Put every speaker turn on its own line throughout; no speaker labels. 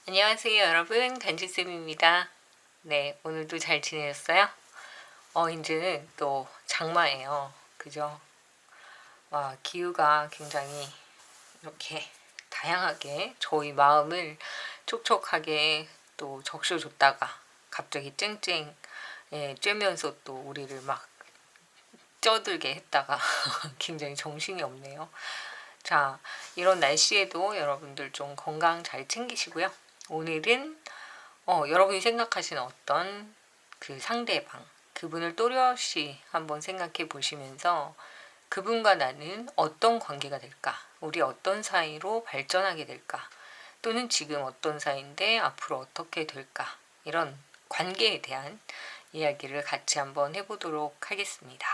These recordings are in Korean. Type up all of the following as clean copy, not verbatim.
안녕하세요 여러분, 간지쌤입니다. 네, 오늘도 잘 지내셨어요? 이제는 또 장마예요. 그죠? 기후가 굉장히 이렇게 다양하게 저희 마음을 촉촉하게 또 적셔줬다가 갑자기 쨍쨍 쬐면서 또 우리를 막 쪄들게 했다가 굉장히 정신이 없네요. 자, 이런 날씨에도 여러분들 좀 건강 잘 챙기시고요. 오늘은 여러분이 생각하시는 어떤 그 상대방, 그분을 또렷이 한번 생각해 보시면서 그분과 나는 어떤 관계가 될까? 우리 어떤 사이로 발전하게 될까? 또는 지금 어떤 사이인데 앞으로 어떻게 될까? 이런 관계에 대한 이야기를 같이 한번 해보도록 하겠습니다.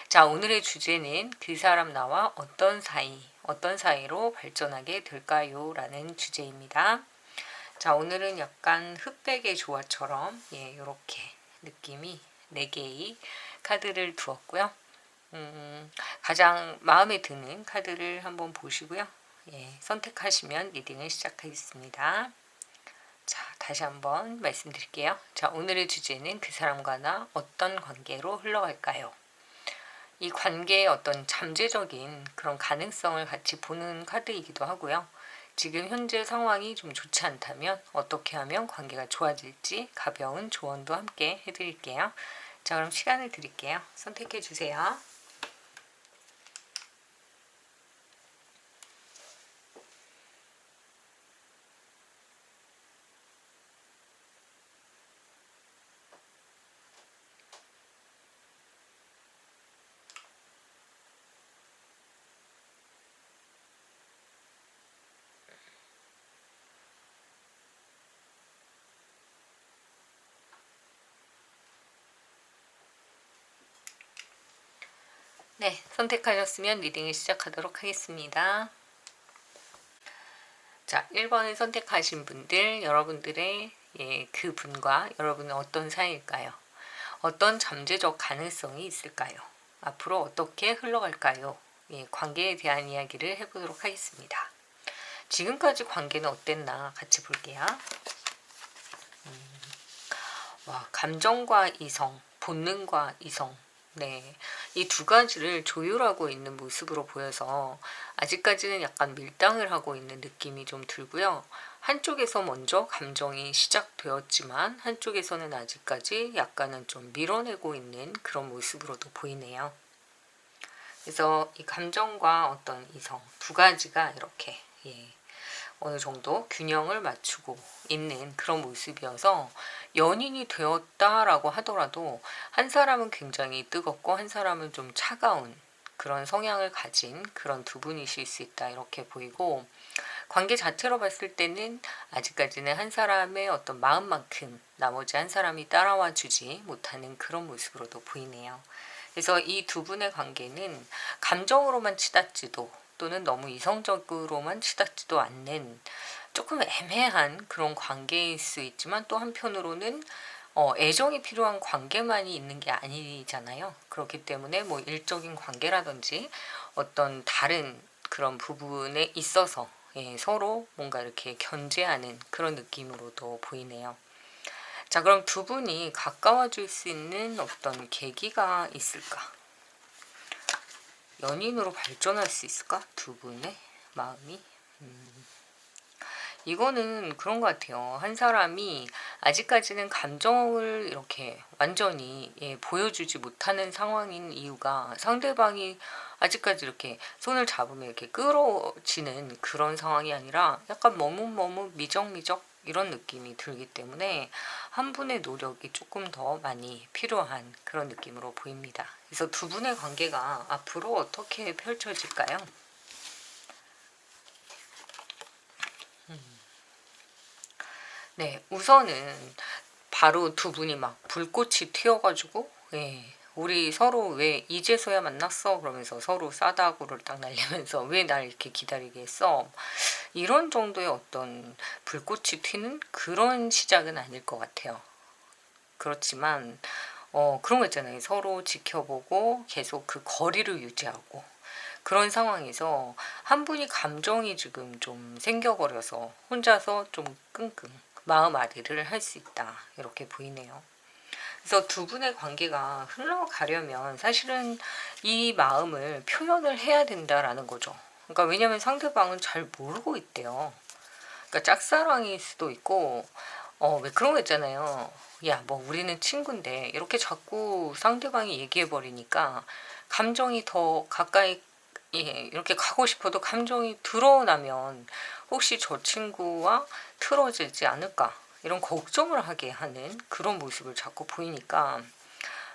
자, 오늘의 주제는 그 사람 나와 어떤 사이로 발전하게 될까요? 라는 주제입니다. 자, 오늘은 약간 흑백의 조화처럼 이렇게 느낌이 4개의 카드를 두었고요. 가장 마음에 드는 카드를 한번 보시고요. 선택하시면 리딩을 시작하겠습니다. 자, 다시 한번 말씀드릴게요. 자, 오늘의 주제는 그 사람과 나 어떤 관계로 흘러갈까요? 이 관계의 어떤 잠재적인 그런 가능성을 같이 보는 카드이기도 하고요. 지금 현재 상황이 좀 좋지 않다면 어떻게 하면 관계가 좋아질지 가벼운 조언도 함께 해드릴게요. 자, 그럼 시간을 드릴게요. 선택해 주세요. 네, 선택하셨으면 리딩을 시작하도록 하겠습니다. 자, 1번을 선택하신 분들, 여러분들의 그분과 여러분은 어떤 사이일까요? 어떤 잠재적 가능성이 있을까요? 앞으로 어떻게 흘러갈까요? 관계에 대한 이야기를 해보도록 하겠습니다. 지금까지 관계는 어땠나 같이 볼게요. 감정과 이성, 본능과 이성, 네, 이 두 가지를 조율하고 있는 모습으로 보여서 아직까지는 약간 밀당을 하고 있는 느낌이 좀 들고요. 한쪽에서 먼저 감정이 시작되었지만 한쪽에서는 아직까지 약간은 좀 밀어내고 있는 그런 모습으로도 보이네요. 그래서 이 감정과 어떤 이성 두 가지가 이렇게 어느 정도 균형을 맞추고 있는 그런 모습이어서 연인이 되었다라고 하더라도 한 사람은 굉장히 뜨겁고 한 사람은 좀 차가운 그런 성향을 가진 그런 두 분이실 수 있다 이렇게 보이고, 관계 자체로 봤을 때는 아직까지는 한 사람의 어떤 마음만큼 나머지 한 사람이 따라와 주지 못하는 그런 모습으로도 보이네요. 그래서 이 두 분의 관계는 감정으로만 치닫지도 또는 너무 이성적으로만 치닫지도 않는 조금 애매한 그런 관계일 수 있지만, 또 한편으로는 애정이 필요한 관계만이 있는 게 아니잖아요. 그렇기 때문에 뭐 일적인 관계라든지 어떤 다른 그런 부분에 있어서 서로 뭔가 이렇게 견제하는 그런 느낌으로도 보이네요. 자, 그럼 두 분이 가까워질 수 있는 어떤 계기가 있을까? 연인으로 발전할 수 있을까? 두 분의 마음이? 이거는 그런 것 같아요. 한 사람이 아직까지는 감정을 이렇게 완전히 보여주지 못하는 상황인 이유가 상대방이 아직까지 이렇게 손을 잡으면 이렇게 끌어지는 그런 상황이 아니라 약간 머뭇머뭇 미적미적 이런 느낌이 들기 때문에 한 분의 노력이 조금 더 많이 필요한 그런 느낌으로 보입니다. 그래서 두 분의 관계가 앞으로 어떻게 펼쳐질까요? 네, 우선은 바로 두 분이 막 불꽃이 튀어가지고 우리 서로 왜 이제서야 만났어? 그러면서 서로 싸다구를 딱 날리면서 왜 날 이렇게 기다리게 했어? 이런 정도의 어떤 불꽃이 튀는 그런 시작은 아닐 것 같아요. 그렇지만 그런 거 있잖아요. 서로 지켜보고 계속 그 거리를 유지하고, 그런 상황에서 한 분이 감정이 지금 좀 생겨버려서 혼자서 좀 끙끙 마음앓이를 할 수 있다. 이렇게 보이네요. 그래서 두 분의 관계가 흘러가려면 사실은 이 마음을 표현을 해야 된다라는 거죠. 그러니까 왜냐면 상대방은 잘 모르고 있대요. 그러니까 짝사랑일 수도 있고 왜 그런 거 있잖아요. 야, 뭐 우리는 친구인데 이렇게 자꾸 상대방이 얘기해 버리니까 감정이 더 가까이 이렇게 가고 싶어도 감정이 드러나면 혹시 저 친구와 틀어지지 않을까 이런 걱정을 하게 하는 그런 모습을 자꾸 보이니까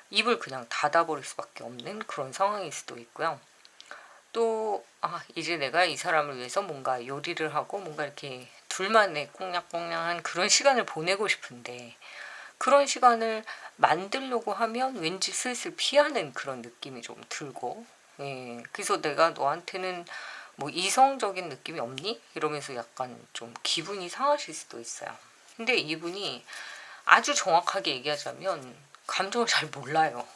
입을 그냥 닫아버릴 수밖에 없는 그런 상황일 수도 있고요. 또 이제 내가 이 사람을 위해서 뭔가 요리를 하고 뭔가 이렇게 둘만의 꽁냥꽁냥한 그런 시간을 보내고 싶은데 그런 시간을 만들려고 하면 왠지 슬슬 피하는 그런 느낌이 좀 들고, 그래서 내가 너한테는 뭐 이성적인 느낌이 없니? 이러면서 약간 좀 기분이 상하실 수도 있어요. 근데 이분이 아주 정확하게 얘기하자면 감정을 잘 몰라요.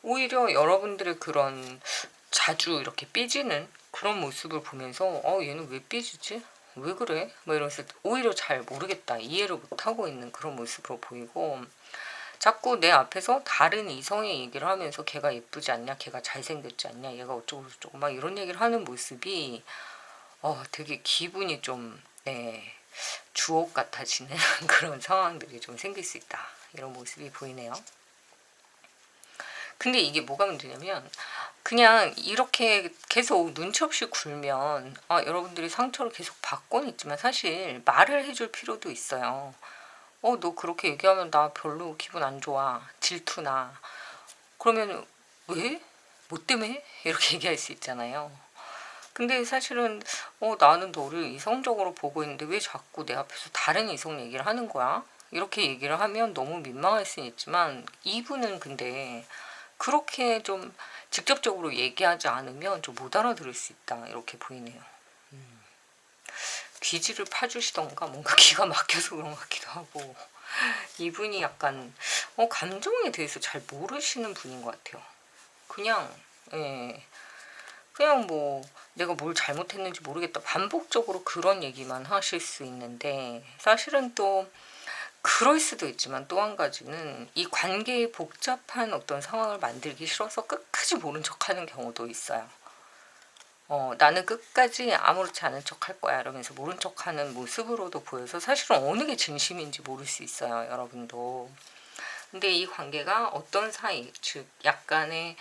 오히려 여러분들의 그런 자주 이렇게 삐지는 그런 모습을 보면서 얘는 왜 삐지지? 왜 그래? 뭐 이러면서 오히려 잘 모르겠다. 이해를 못하고 있는 그런 모습으로 보이고 자꾸 내 앞에서 다른 이성의 얘기를 하면서 걔가 예쁘지 않냐? 걔가 잘생겼지 않냐? 얘가 어쩌고 저쩌고 막 이런 얘기를 하는 모습이 되게 기분이 좀 주옥 같아지는 그런 상황들이 좀 생길 수 있다. 이런 모습이 보이네요. 근데 이게 뭐가 문제냐면 그냥 이렇게 계속 눈치 없이 굴면 여러분들이 상처를 계속 받고는 있지만 사실 말을 해줄 필요도 있어요. 너 그렇게 얘기하면 나 별로 기분 안 좋아. 질투나. 그러면 왜? 뭐 때문에? 이렇게 얘기할 수 있잖아요. 근데 사실은 나는 너를 이성적으로 보고 있는데 왜 자꾸 내 앞에서 다른 이성 얘기를 하는 거야? 이렇게 얘기를 하면 너무 민망할 수는 있지만 이분은 근데 그렇게 좀 직접적으로 얘기하지 않으면 좀 못 알아들을 수 있다. 이렇게 보이네요. 귀지를 파주시던가 뭔가 기가 막혀서 그런 것 같기도 하고 이분이 약간 감정에 대해서 잘 모르시는 분인 것 같아요. 그냥 그냥 뭐 내가 뭘 잘못했는지 모르겠다. 반복적으로 그런 얘기만 하실 수 있는데 사실은 또 그럴 수도 있지만 또 한 가지는 이 관계의 복잡한 어떤 상황을 만들기 싫어서 끝까지 모른 척하는 경우도 있어요. 나는 끝까지 아무렇지 않은 척 할 거야 이러면서 모른 척하는 모습으로도 보여서 사실은 어느 게 진심인지 모를 수 있어요. 여러분도. 근데 이 관계가 어떤 사이, 즉 약간의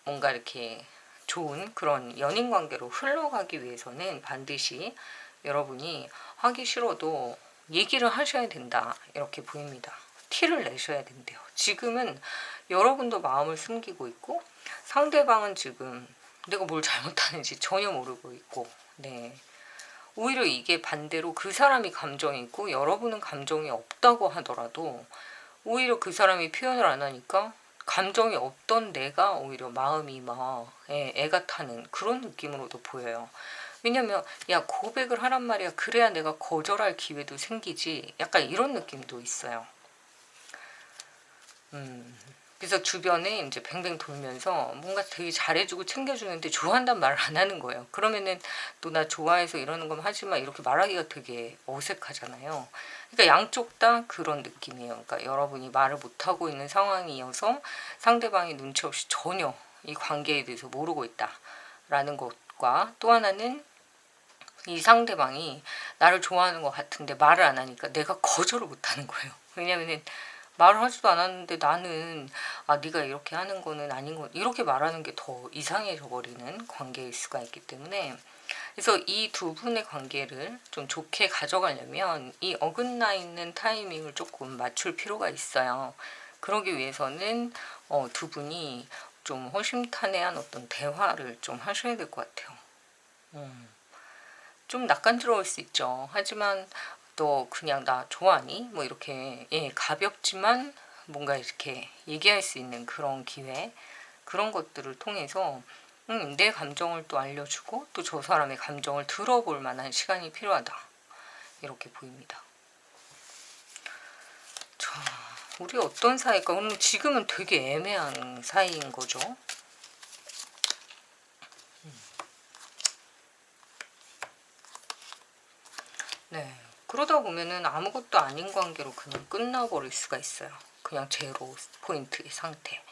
뭔가 이렇게 좋은 그런 연인 관계로 흘러가기 위해서는 반드시 여러분이 하기 싫어도 얘기를 하셔야 된다. 이렇게 보입니다. 티를 내셔야 된대요. 지금은 여러분도 마음을 숨기고 있고 상대방은 지금 내가 뭘 잘못하는지 전혀 모르고 있고 오히려 이게 반대로 그 사람이 감정이 있고 여러분은 감정이 없다고 하더라도 오히려 그 사람이 표현을 안 하니까 감정이 없던 내가 오히려 마음이 막 애가 타는 그런 느낌으로도 보여요. 왜냐면 야 고백을 하란 말이야. 그래야 내가 거절할 기회도 생기지. 약간 이런 느낌도 있어요. 그래서 주변에 이제 뱅뱅 돌면서 뭔가 되게 잘해주고 챙겨주는데 좋아한다는 말을 안 하는 거예요. 그러면은 너 나 좋아해서 이러는 건 하지 마. 이렇게 말하기가 되게 어색하잖아요. 그러니까 양쪽 다 그런 느낌이에요. 그러니까 여러분이 말을 못하고 있는 상황이어서 상대방이 눈치 없이 전혀 이 관계에 대해서 모르고 있다라는 것과 또 하나는 이 상대방이 나를 좋아하는 것 같은데 말을 안 하니까 내가 거절을 못하는 거예요. 왜냐면은 말을 하지도 않았는데 나는 네가 이렇게 하는 거는 아닌 거 이렇게 말하는 게 더 이상해져 버리는 관계일 수가 있기 때문에 그래서 이 두 분의 관계를 좀 좋게 가져가려면 이 어긋나 있는 타이밍을 조금 맞출 필요가 있어요. 그러기 위해서는 두 분이 좀 허심탄회한 어떤 대화를 좀 하셔야 될 것 같아요. 좀 낯간지러울 수 있죠. 하지만 너 그냥 나 좋아하니? 뭐 이렇게 가볍지만 뭔가 이렇게 얘기할 수 있는 그런 기회 그런 것들을 통해서 내 감정을 또 알려주고 또 저 사람의 감정을 들어볼 만한 시간이 필요하다. 이렇게 보입니다. 자, 우리 어떤 사이일까? 그럼 지금은 되게 애매한 사이인 거죠. 네. 그러다 보면은 아무것도 아닌 관계로 그냥 끝나버릴 수가 있어요. 그냥 제로 포인트의 상태.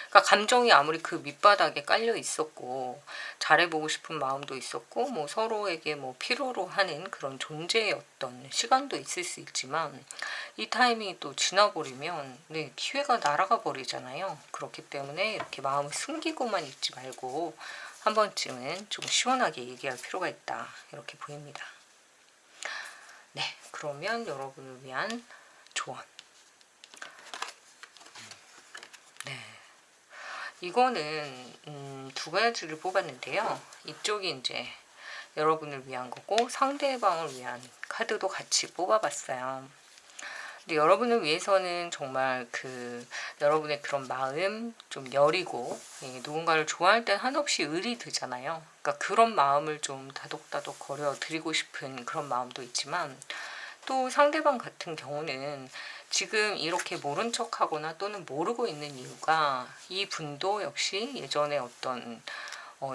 그러니까 감정이 아무리 그 밑바닥에 깔려 있었고 잘해보고 싶은 마음도 있었고 뭐 서로에게 뭐 필요로 하는 그런 존재의 어떤 시간도 있을 수 있지만 이 타이밍이 또 지나버리면 네, 기회가 날아가 버리잖아요. 그렇기 때문에 이렇게 마음을 숨기고만 있지 말고 한 번쯤은 좀 시원하게 얘기할 필요가 있다. 이렇게 보입니다. 네, 그러면 여러분을 위한 조언. 네. 이거는 두 가지를 뽑았는데요. 이쪽이 이제 여러분을 위한 거고 상대방을 위한 카드도 같이 뽑아봤어요. 근데 여러분을 위해서는 정말 여러분의 그런 마음 좀 여리고 누군가를 좋아할 땐 한없이 의리 드잖아요. 그러니까 그런 마음을 좀 다독다독 거려 드리고 싶은 그런 마음도 있지만 또 상대방 같은 경우는 지금 이렇게 모른 척하거나 또는 모르고 있는 이유가 이 분도 역시 예전에 어떤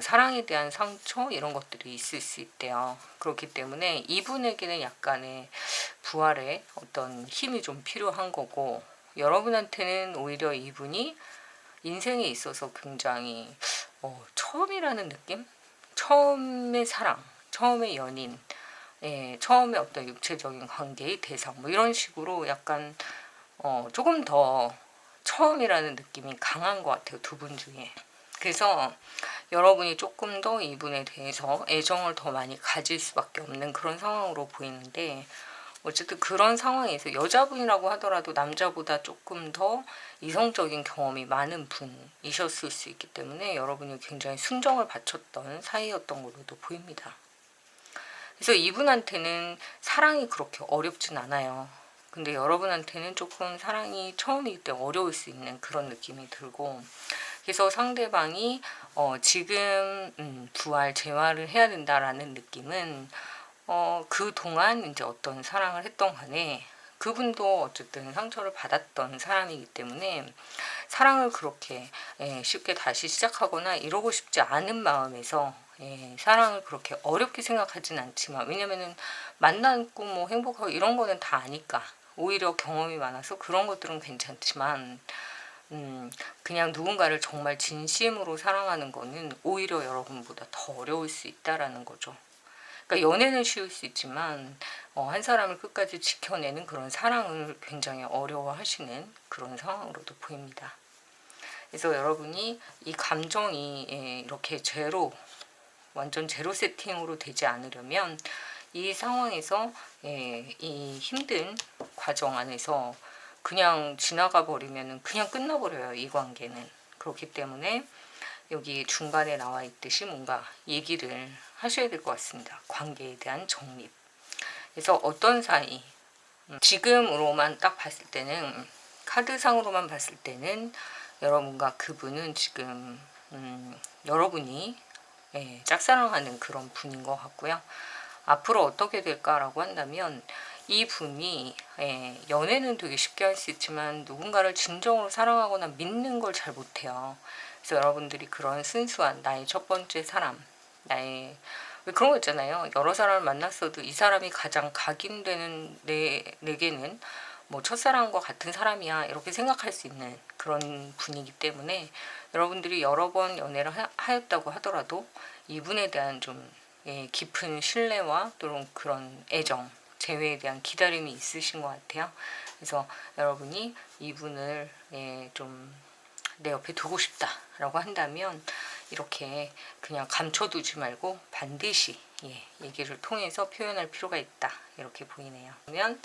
사랑에 대한 상처 이런 것들이 있을 수 있대요. 그렇기 때문에 이분에게는 약간의 부활의 어떤 힘이 좀 필요한 거고 여러분한테는 오히려 이분이 인생에 있어서 굉장히 처음이라는 느낌? 처음의 사랑, 처음의 연인, 처음에 어떤 육체적인 관계의 대상 뭐 이런 식으로 약간 조금 더 처음이라는 느낌이 강한 것 같아요. 두 분 중에. 그래서 여러분이 조금 더 이분에 대해서 애정을 더 많이 가질 수밖에 없는 그런 상황으로 보이는데 어쨌든 그런 상황에서 여자분이라고 하더라도 남자보다 조금 더 이성적인 경험이 많은 분이셨을 수 있기 때문에 여러분이 굉장히 순정을 바쳤던 사이였던 걸로도 보입니다. 그래서 이분한테는 사랑이 그렇게 어렵진 않아요. 근데 여러분한테는 조금 사랑이 처음이기 때문에 어려울 수 있는 그런 느낌이 들고 그래서 상대방이 지금 부활 재활을 해야 된다라는 느낌은 그동안 이제 어떤 사랑을 했던 간에 그분도 어쨌든 상처를 받았던 사람이기 때문에 사랑을 그렇게 쉽게 다시 시작하거나 이러고 싶지 않은 마음에서 사랑을 그렇게 어렵게 생각하진 않지만 왜냐면은 만나고 뭐 행복하고 이런 거는 다 아니까 오히려 경험이 많아서 그런 것들은 괜찮지만 그냥 누군가를 정말 진심으로 사랑하는 거는 오히려 여러분보다 더 어려울 수 있다라는 거죠. 그러니까 연애는 쉬울 수 있지만 한 사람을 끝까지 지켜내는 그런 사랑을 굉장히 어려워하시는 그런 상황으로도 보입니다. 그래서 여러분이 이 감정이 이렇게 완전 제로 세팅으로 되지 않으려면 이 상황에서 이 힘든 과정 안에서 그냥 지나가 버리면 그냥 끝나버려요. 이 관계는. 그렇기 때문에 여기 중간에 나와 있듯이 뭔가 얘기를 하셔야 될 것 같습니다. 관계에 대한 정립. 그래서 어떤 사이 지금으로만 딱 봤을 때는 카드상으로만 봤을 때는 여러분과 그분은 지금 여러분이 짝사랑하는 그런 분인 것 같고요. 앞으로 어떻게 될까라고 한다면 이 분이 연애는 되게 쉽게 할 수 있지만 누군가를 진정으로 사랑하거나 믿는 걸 잘 못해요. 그래서 여러분들이 그런 순수한 나의 첫 번째 사람, 나의 왜 그런 거 있잖아요. 여러 사람을 만났어도 이 사람이 가장 각인되는 내게는 뭐 첫사랑과 같은 사람이야 이렇게 생각할 수 있는 그런 분이기 때문에 여러분들이 여러 번 연애를 하였다고 하더라도 이분에 대한 좀 깊은 신뢰와 또는 그런 애정, 재회에 대한 기다림이 있으신 것 같아요. 그래서 여러분이 이분을 좀 내 옆에 두고 싶다라고 한다면 이렇게 그냥 감춰두지 말고 반드시 얘기를 통해서 표현할 필요가 있다. 이렇게 보이네요. 그러면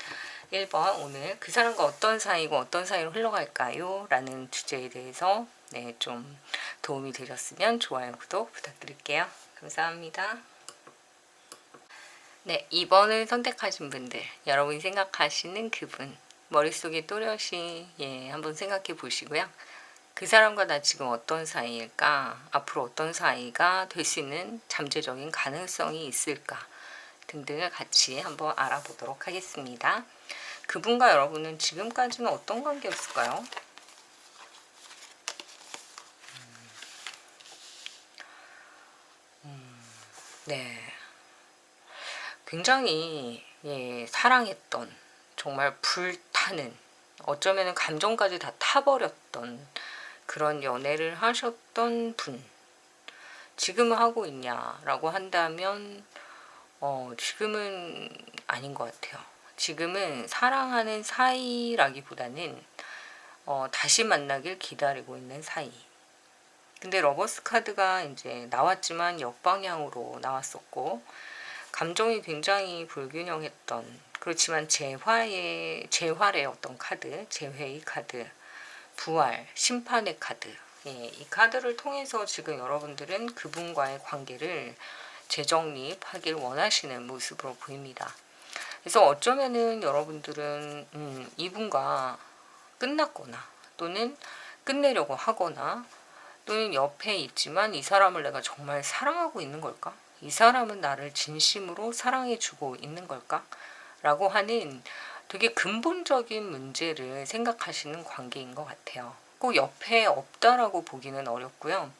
1번 오늘 그 사람과 어떤 사이고 어떤 사이로 흘러갈까요? 라는 주제에 대해서 좀 도움이 되셨으면 좋아요, 구독 부탁드릴게요. 감사합니다. 네, 2번을 선택하신 분들, 여러분이 생각하시는 그분, 머릿속에 또렷이 한번 생각해 보시고요. 그 사람과 나 지금 어떤 사이일까? 앞으로 어떤 사이가 될 수 있는 잠재적인 가능성이 있을까? 등등을 같이 한번 알아보도록 하겠습니다. 그분과 여러분은 지금까지는 어떤 관계였을까요? 네. 굉장히 사랑했던, 정말 불타는, 어쩌면 감정까지 다 타버렸던 그런 연애를 하셨던 분. 지금은 하고 있냐라고 한다면 지금은 아닌 것 같아요. 지금은 사랑하는 사이라기보다는 다시 만나길 기다리고 있는 사이. 근데 러버스 카드가 이제 나왔지만 역방향으로 나왔었고, 감정이 굉장히 불균형했던, 그렇지만 재활의 어떤 카드, 재회의 카드, 부활, 심판의 카드. 이 카드를 통해서 지금 여러분들은 그분과의 관계를 재정립하길 원하시는 모습으로 보입니다. 그래서 어쩌면은 여러분들은 이분과 끝났거나, 또는 끝내려고 하거나, 또는 옆에 있지만 이 사람을 내가 정말 사랑하고 있는 걸까? 이 사람은 나를 진심으로 사랑해주고 있는 걸까? 라고 하는 되게 근본적인 문제를 생각하시는 관계인 것 같아요. 꼭 옆에 없다라고 보기는 어렵고요.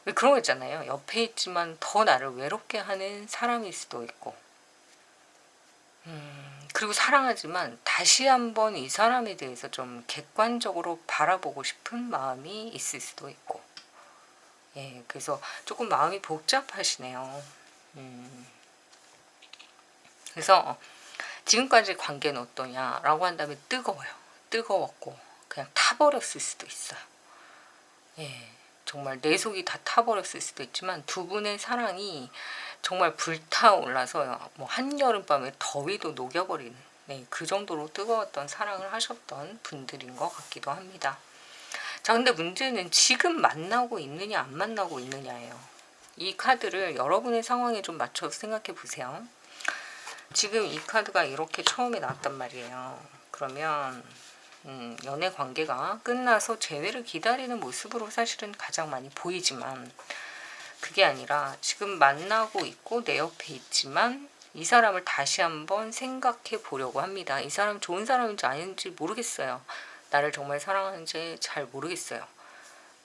왜 그런 거 있잖아요. 옆에 있지만 더 나를 외롭게 하는 사람일 수도 있고, 그리고 사랑하지만 다시 한번 이 사람에 대해서 좀 객관적으로 바라보고 싶은 마음이 있을 수도 있고, 그래서 조금 마음이 복잡하시네요. 그래서 지금까지 관계는 어떠냐라고 한다면 뜨거워요. 뜨거웠고 그냥 타버렸을 수도 있어요. 정말 내 속이 다 타버렸을 수도 있지만 두 분의 사랑이 정말 불타올라서 뭐 한여름밤에 더위도 녹여버리는 그 정도로 뜨거웠던 사랑을 하셨던 분들인 것 같기도 합니다. 자, 근데 문제는 지금 만나고 있느냐 안 만나고 있느냐예요. 이 카드를 여러분의 상황에 좀 맞춰서 생각해 보세요. 지금 이 카드가 이렇게 처음에 나왔단 말이에요. 그러면 연애 관계가 끝나서 재회를 기다리는 모습으로 사실은 가장 많이 보이지만, 그게 아니라 지금 만나고 있고 내 옆에 있지만 이 사람을 다시 한번 생각해 보려고 합니다. 이 사람 좋은 사람인지 아닌지 모르겠어요. 나를 정말 사랑하는지 잘 모르겠어요.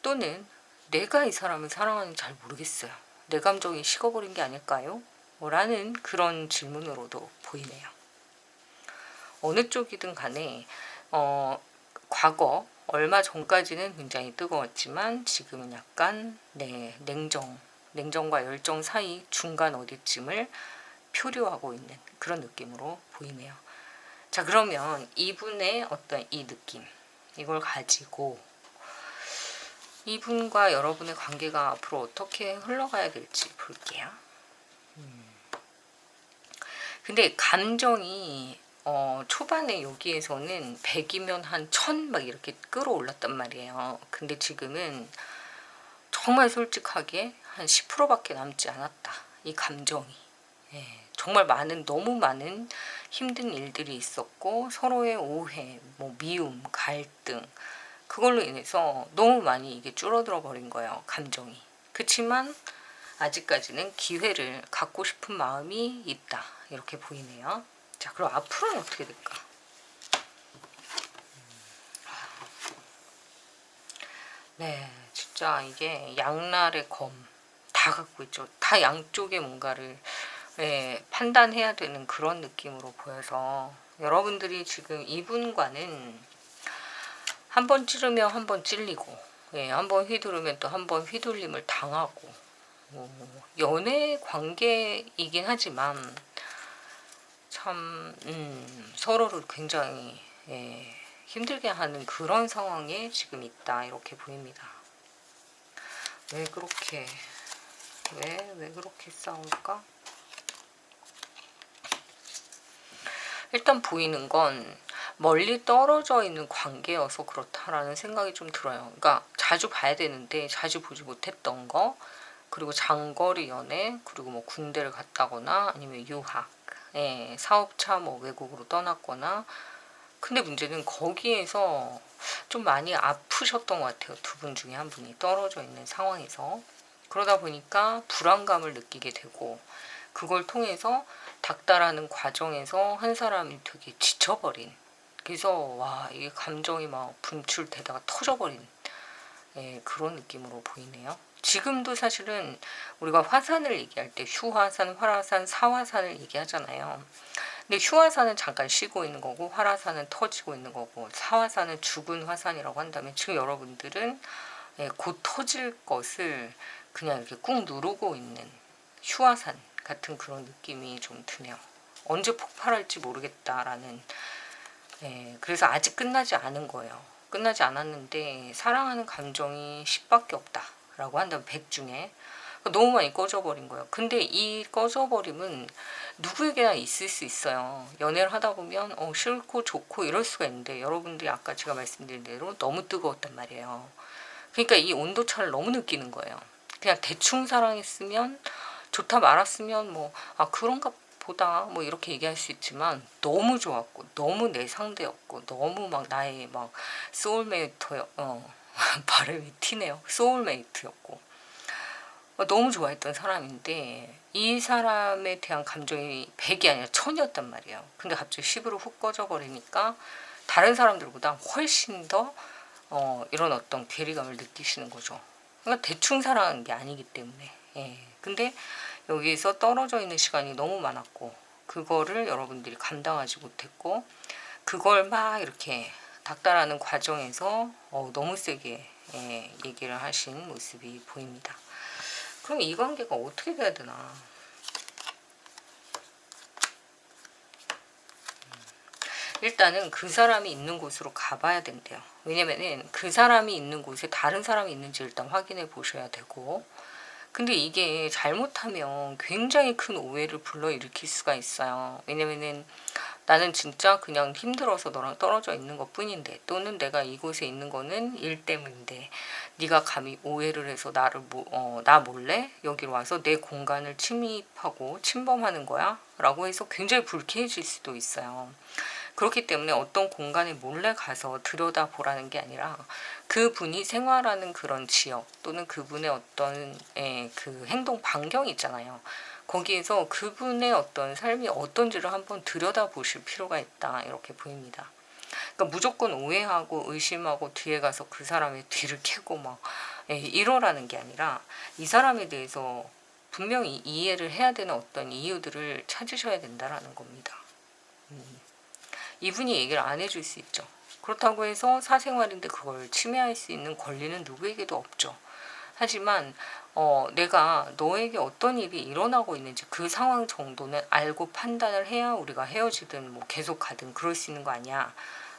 또는 내가 이 사람을 사랑하는지 잘 모르겠어요. 내 감정이 식어버린 게 아닐까요? 라는 그런 질문으로도 보이네요. 어느 쪽이든 간에 과거 얼마 전까지는 굉장히 뜨거웠지만 지금은 약간 냉정과 열정 사이 중간 어디쯤을 표류하고 있는 그런 느낌으로 보이네요. 자, 그러면 이분의 어떤 이 느낌, 이걸 가지고 이분과 여러분의 관계가 앞으로 어떻게 흘러가야 될지 볼게요. 근데 감정이 초반에 여기에서는 100이면 한 1000 막 이렇게 끌어올랐단 말이에요. 근데 지금은 정말 솔직하게 한 10%밖에 남지 않았다. 이 감정이. 정말 너무 많은 힘든 일들이 있었고, 서로의 오해, 미움, 갈등, 그걸로 인해서 너무 많이 이게 줄어들어 버린 거예요. 감정이. 그치만 아직까지는 기회를 갖고 싶은 마음이 있다. 이렇게 보이네요. 자, 그럼 앞으로는 어떻게 될까? 네, 진짜 이게 양날의 검 다 갖고 있죠. 다 양쪽에 뭔가를 판단해야 되는 그런 느낌으로 보여서, 여러분들이 지금 이분과는 한 번 찌르면 한 번 찔리고, 한 번 휘두르면 또 한 번 휘둘림을 당하고, 연애 관계이긴 하지만 참 서로를 굉장히 힘들게 하는 그런 상황에 지금 있다, 이렇게 보입니다. 왜 그렇게 싸울까? 일단 보이는 건 멀리 떨어져 있는 관계여서 그렇다라는 생각이 좀 들어요. 그러니까 자주 봐야 되는데 자주 보지 못했던 거, 그리고 장거리 연애, 그리고 군대를 갔다거나 아니면 유학, 사업차 외국으로 떠났거나. 근데 문제는 거기에서 좀 많이 아프셨던 것 같아요. 두 분 중에 한 분이 떨어져 있는 상황에서. 그러다 보니까 불안감을 느끼게 되고, 그걸 통해서 닥달하는 과정에서 한 사람이 되게 지쳐버린, 그래서 와, 이게 감정이 막 분출되다가 터져버린 그런 느낌으로 보이네요. 지금도 사실은 우리가 화산을 얘기할 때 휴화산, 활화산, 사화산을 얘기하잖아요. 근데 휴화산은 잠깐 쉬고 있는 거고 활화산은 터지고 있는 거고 사화산은 죽은 화산이라고 한다면 지금 여러분들은 곧 터질 것을 그냥 이렇게 꾹 누르고 있는 휴화산 같은 그런 느낌이 좀 드네요. 언제 폭발할지 모르겠다라는. 그래서 아직 끝나지 않은 거예요. 끝나지 않았는데 사랑하는 감정이 10밖에 없다라고 한다면 100 중에 너무 많이 꺼져버린 거예요. 근데 이 꺼져버림은 누구에게나 있을 수 있어요. 연애를 하다 보면 싫고 좋고 이럴 수가 있는데 여러분들이 아까 제가 말씀드린 대로 너무 뜨거웠단 말이에요. 그러니까 이 온도차를 너무 느끼는 거예요. 그냥 대충 사랑했으면 좋다 말았으면 뭐 그런가 보다 뭐 이렇게 얘기할 수 있지만 너무 좋았고 너무 내 상대였고 너무 막 나의 막 소울메이트요. 발음이 튀네요. 소울메이트였고 너무 좋아했던 사람인데 이 사람에 대한 감정이 100이 아니라 1000이었단 말이에요. 근데 갑자기 10으로 훅 꺼져 버리니까 다른 사람들보다 훨씬 더 이런 어떤 괴리감을 느끼시는 거죠. 그러니까 대충 사랑한 게 아니기 때문에. 근데 여기서 떨어져 있는 시간이 너무 많았고 그거를 여러분들이 감당하지 못했고 그걸 막 이렇게 닥달하는 과정에서 너무 세게 얘기를 하신 모습이 보입니다. 그럼 이 관계가 어떻게 돼야 되나? 일단은 그 사람이 있는 곳으로 가봐야 된대요. 왜냐면은 그 사람이 있는 곳에 다른 사람이 있는지 일단 확인해 보셔야 되고, 근데 이게 잘못하면 굉장히 큰 오해를 불러일으킬 수가 있어요. 왜냐면은 나는 진짜 그냥 힘들어서 너랑 떨어져 있는 것 뿐인데, 또는 내가 이곳에 있는 거는 일 때문인데 네가 감히 오해를 해서 나 몰래 여기로 와서 내 공간을 침입하고 침범하는 거야? 라고 해서 굉장히 불쾌해질 수도 있어요. 그렇기 때문에 어떤 공간에 몰래 가서 들여다보라는 게 아니라 그분이 생활하는 그런 지역 또는 그분의 어떤 그 행동 반경이 있잖아요. 거기에서 그분의 어떤 삶이 어떤지를 한번 들여다보실 필요가 있다, 이렇게 보입니다. 그러니까 무조건 오해하고 의심하고 뒤에 가서 그 사람의 뒤를 캐고 막 이러라는 게 아니라 이 사람에 대해서 분명히 이해를 해야 되는 어떤 이유들을 찾으셔야 된다라는 겁니다. 이분이 얘기를 안 해줄 수 있죠. 그렇다고 해서 사생활인데 그걸 침해할 수 있는 권리는 누구에게도 없죠. 하지만 내가 너에게 어떤 일이 일어나고 있는지 그 상황 정도는 알고 판단을 해야 우리가 헤어지든 뭐 계속 가든 그럴 수 있는 거 아니야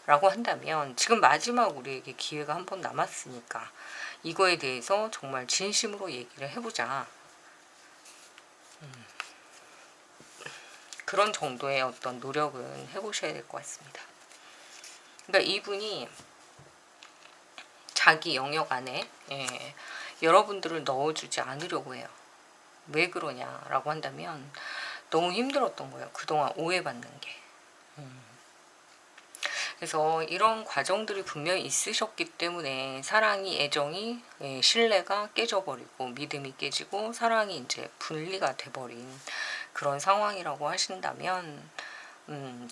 라고 한다면 지금 마지막 우리에게 기회가 한 번 남았으니까 이거에 대해서 정말 진심으로 얘기를 해보자. 그런 정도의 어떤 노력은 해보셔야 될 것 같습니다. 그러니까 이분이 자기 영역 안에 여러분들을 넣어주지 않으려고 해요. 왜 그러냐라고 한다면 너무 힘들었던 거예요. 그동안 오해받는 게. 그래서 이런 과정들이 분명히 있으셨기 때문에 사랑이, 애정이, 신뢰가 깨져버리고 믿음이 깨지고 사랑이 이제 분리가 돼버린 그런 상황이라고 하신다면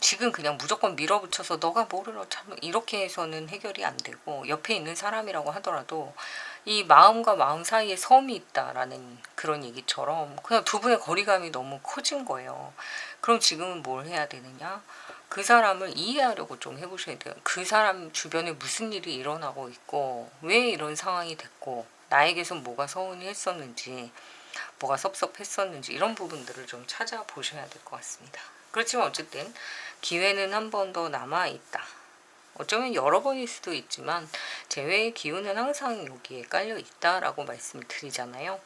지금 그냥 무조건 밀어붙여서 너가 뭐를 참 이렇게 해서는 해결이 안 되고 옆에 있는 사람이라고 하더라도 이 마음과 마음 사이에 섬이 있다라는 그런 얘기처럼 그냥 두 분의 거리감이 너무 커진 거예요. 그럼 지금은 뭘 해야 되느냐? 그 사람을 이해하려고 좀 해보셔야 돼요. 그 사람 주변에 무슨 일이 일어나고 있고 왜 이런 상황이 됐고 나에게서 뭐가 서운히 했었는지 뭐가 섭섭했었는지 이런 부분들을 좀 찾아보셔야 될 것 같습니다. 그렇지만 어쨌든 기회는 한 번 더 남아있다. 어쩌면 여러 번일 수도 있지만 재회의 기운은 항상 여기에 깔려 있다라고 말씀을 드리잖아요.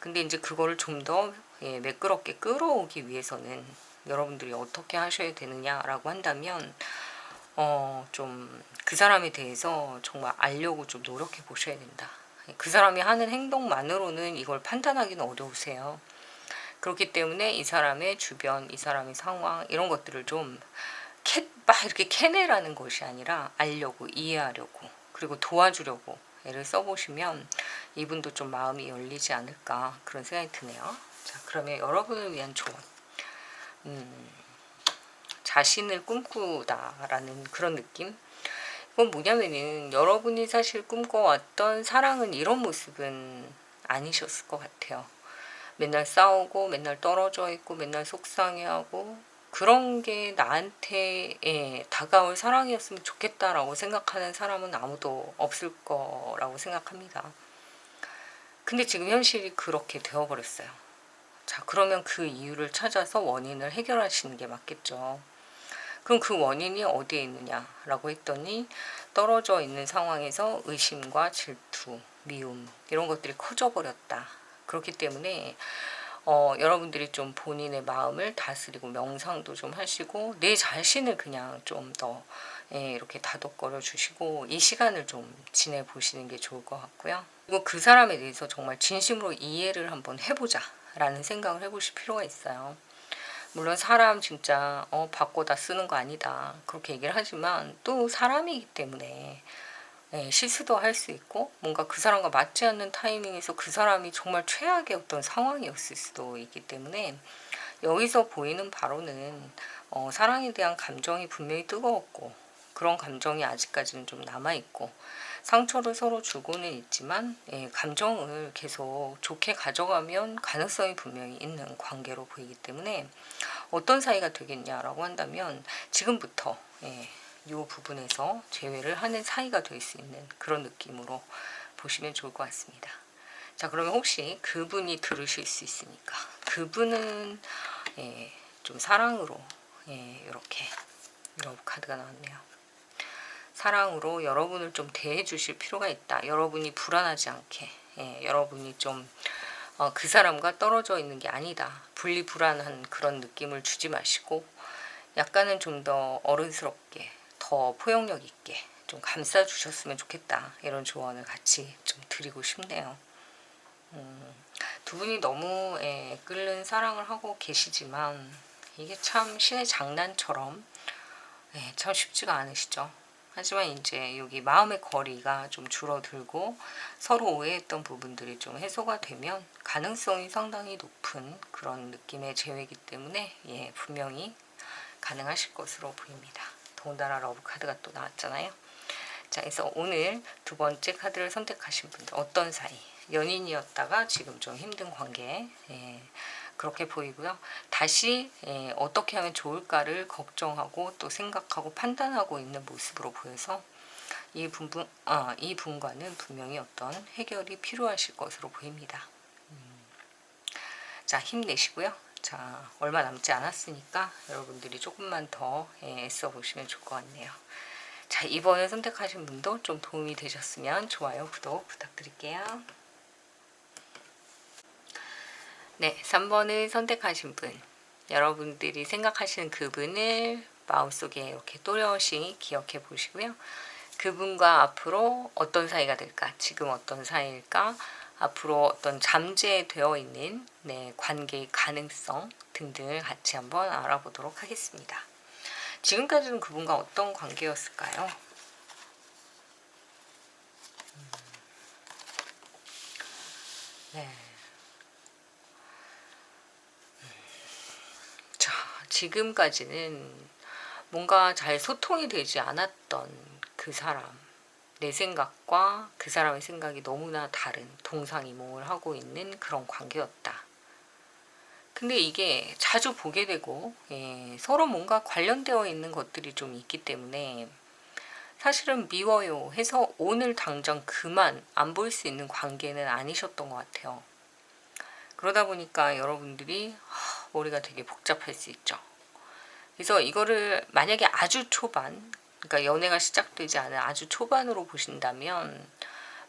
근데 이제 그거를 좀 더 매끄럽게 끌어오기 위해서는 여러분들이 어떻게 하셔야 되느냐라고 한다면 좀 그 사람에 대해서 정말 알려고 좀 노력해 보셔야 된다. 그 사람이 하는 행동만으로는 이걸 판단하기는 어려우세요. 그렇기 때문에 이 사람의 주변, 이 사람의 상황 이런 것들을 좀 막 이렇게 캐내라는 것이 아니라 알려고, 이해하려고, 그리고 도와주려고 애를 써보시면 이분도 좀 마음이 열리지 않을까 그런 생각이 드네요. 자, 그러면 여러분을 위한 조언. 자신을 꿈꾸다라는 그런 느낌? 이건 뭐냐면은 여러분이 사실 꿈꿔왔던 사랑은 이런 모습은 아니셨을 것 같아요. 맨날 싸우고 맨날 떨어져 있고 맨날 속상해하고 그런 게 나한테 다가올 사랑이었으면 좋겠다라고 생각하는 사람은 아무도 없을 거라고 생각합니다. 근데 지금 현실이 그렇게 되어버렸어요. 자, 그러면 그 이유를 찾아서 원인을 해결하시는 게 맞겠죠. 그럼 그 원인이 어디에 있느냐라고 했더니 떨어져 있는 상황에서 의심과 질투, 미움 이런 것들이 커져버렸다. 그렇기 때문에 여러분들이 좀 본인의 마음을 다스리고 명상도 좀 하시고 내 자신을 그냥 좀 더 이렇게 다독거려 주시고 이 시간을 좀 지내보시는 게 좋을 것 같고요. 그리고 그 사람에 대해서 정말 진심으로 이해를 한번 해보자 라는 생각을 해보실 필요가 있어요. 물론 사람 진짜 바꿔다 쓰는 거 아니다 그렇게 얘기를 하지만 또 사람이기 때문에 실수도 할 수 있고 뭔가 그 사람과 맞지 않는 타이밍에서 그 사람이 정말 최악의 어떤 상황이었을 수도 있기 때문에 여기서 보이는 바로는 사랑에 대한 감정이 분명히 뜨거웠고 그런 감정이 아직까지는 좀 남아있고 상처를 서로 주고는 있지만 감정을 계속 좋게 가져가면 가능성이 분명히 있는 관계로 보이기 때문에 어떤 사이가 되겠냐라고 한다면 지금부터 이 부분에서 제외를 하는 사이가 될 수 있는 그런 느낌으로 보시면 좋을 것 같습니다. 자, 그러면 혹시 그분이 들으실 수 있으니까 그분은 좀 사랑으로 이렇게 러브 카드가 나왔네요. 사랑으로 여러분을 좀 대해 주실 필요가 있다. 여러분이 불안하지 않게 여러분이 좀 그 사람과 떨어져 있는 게 아니다. 분리불안한 그런 느낌을 주지 마시고 약간은 좀 더 어른스럽게 더 포용력 있게 좀 감싸 주셨으면 좋겠다. 이런 조언을 같이 좀 드리고 싶네요. 두 분이 너무 끓는 사랑을 하고 계시지만 이게 참 신의 장난처럼 참 쉽지가 않으시죠. 하지만 이제 여기 마음의 거리가 좀 줄어들고 서로 오해했던 부분들이 좀 해소가 되면 가능성이 상당히 높은 그런 느낌의 재회이기 때문에 분명히 가능하실 것으로 보입니다. 더군다나 러브 카드가 또 나왔잖아요. 자, 그래서 오늘 두 번째 카드를 선택하신 분들 어떤 사이? 연인이었다가 지금 좀 힘든 관계 그렇게 보이고요. 다시 어떻게 하면 좋을까를 걱정하고 또 생각하고 판단하고 있는 모습으로 보여서 이 분과는 분명히 어떤 해결이 필요하실 것으로 보입니다. 자, 힘내시고요. 자, 얼마 남지 않았으니까 여러분들이 조금만 더 애써 보시면 좋을 것 같네요. 자, 이번에 선택하신 분도 좀 도움이 되셨으면 좋아요, 구독 부탁드릴게요. 네, 3번을 선택하신 분. 여러분들이 생각하시는 그분을 마음속에 이렇게 또렷이 기억해 보시고요. 그분과 앞으로 어떤 사이가 될까? 지금 어떤 사이일까? 앞으로 어떤 잠재되어 있는 관계의 가능성 등등을 같이 한번 알아보도록 하겠습니다. 지금까지는 그분과 어떤 관계였을까요? 네. 자, 지금까지는 뭔가 잘 소통이 되지 않았던 그 사람, 내 생각과 그 사람의 생각이 너무나 다른 동상이몽을 하고 있는 그런 관계였다. 근데 이게 자주 보게 되고 서로 뭔가 관련되어 있는 것들이 좀 있기 때문에 사실은 미워요 해서 오늘 당장 그만 안 볼 수 있는 관계는 아니셨던 것 같아요. 그러다 보니까 여러분들이 머리가 되게 복잡할 수 있죠. 그래서 이거를 만약에 아주 초반, 그러니까 연애가 시작되지 않은 아주 초반으로 보신다면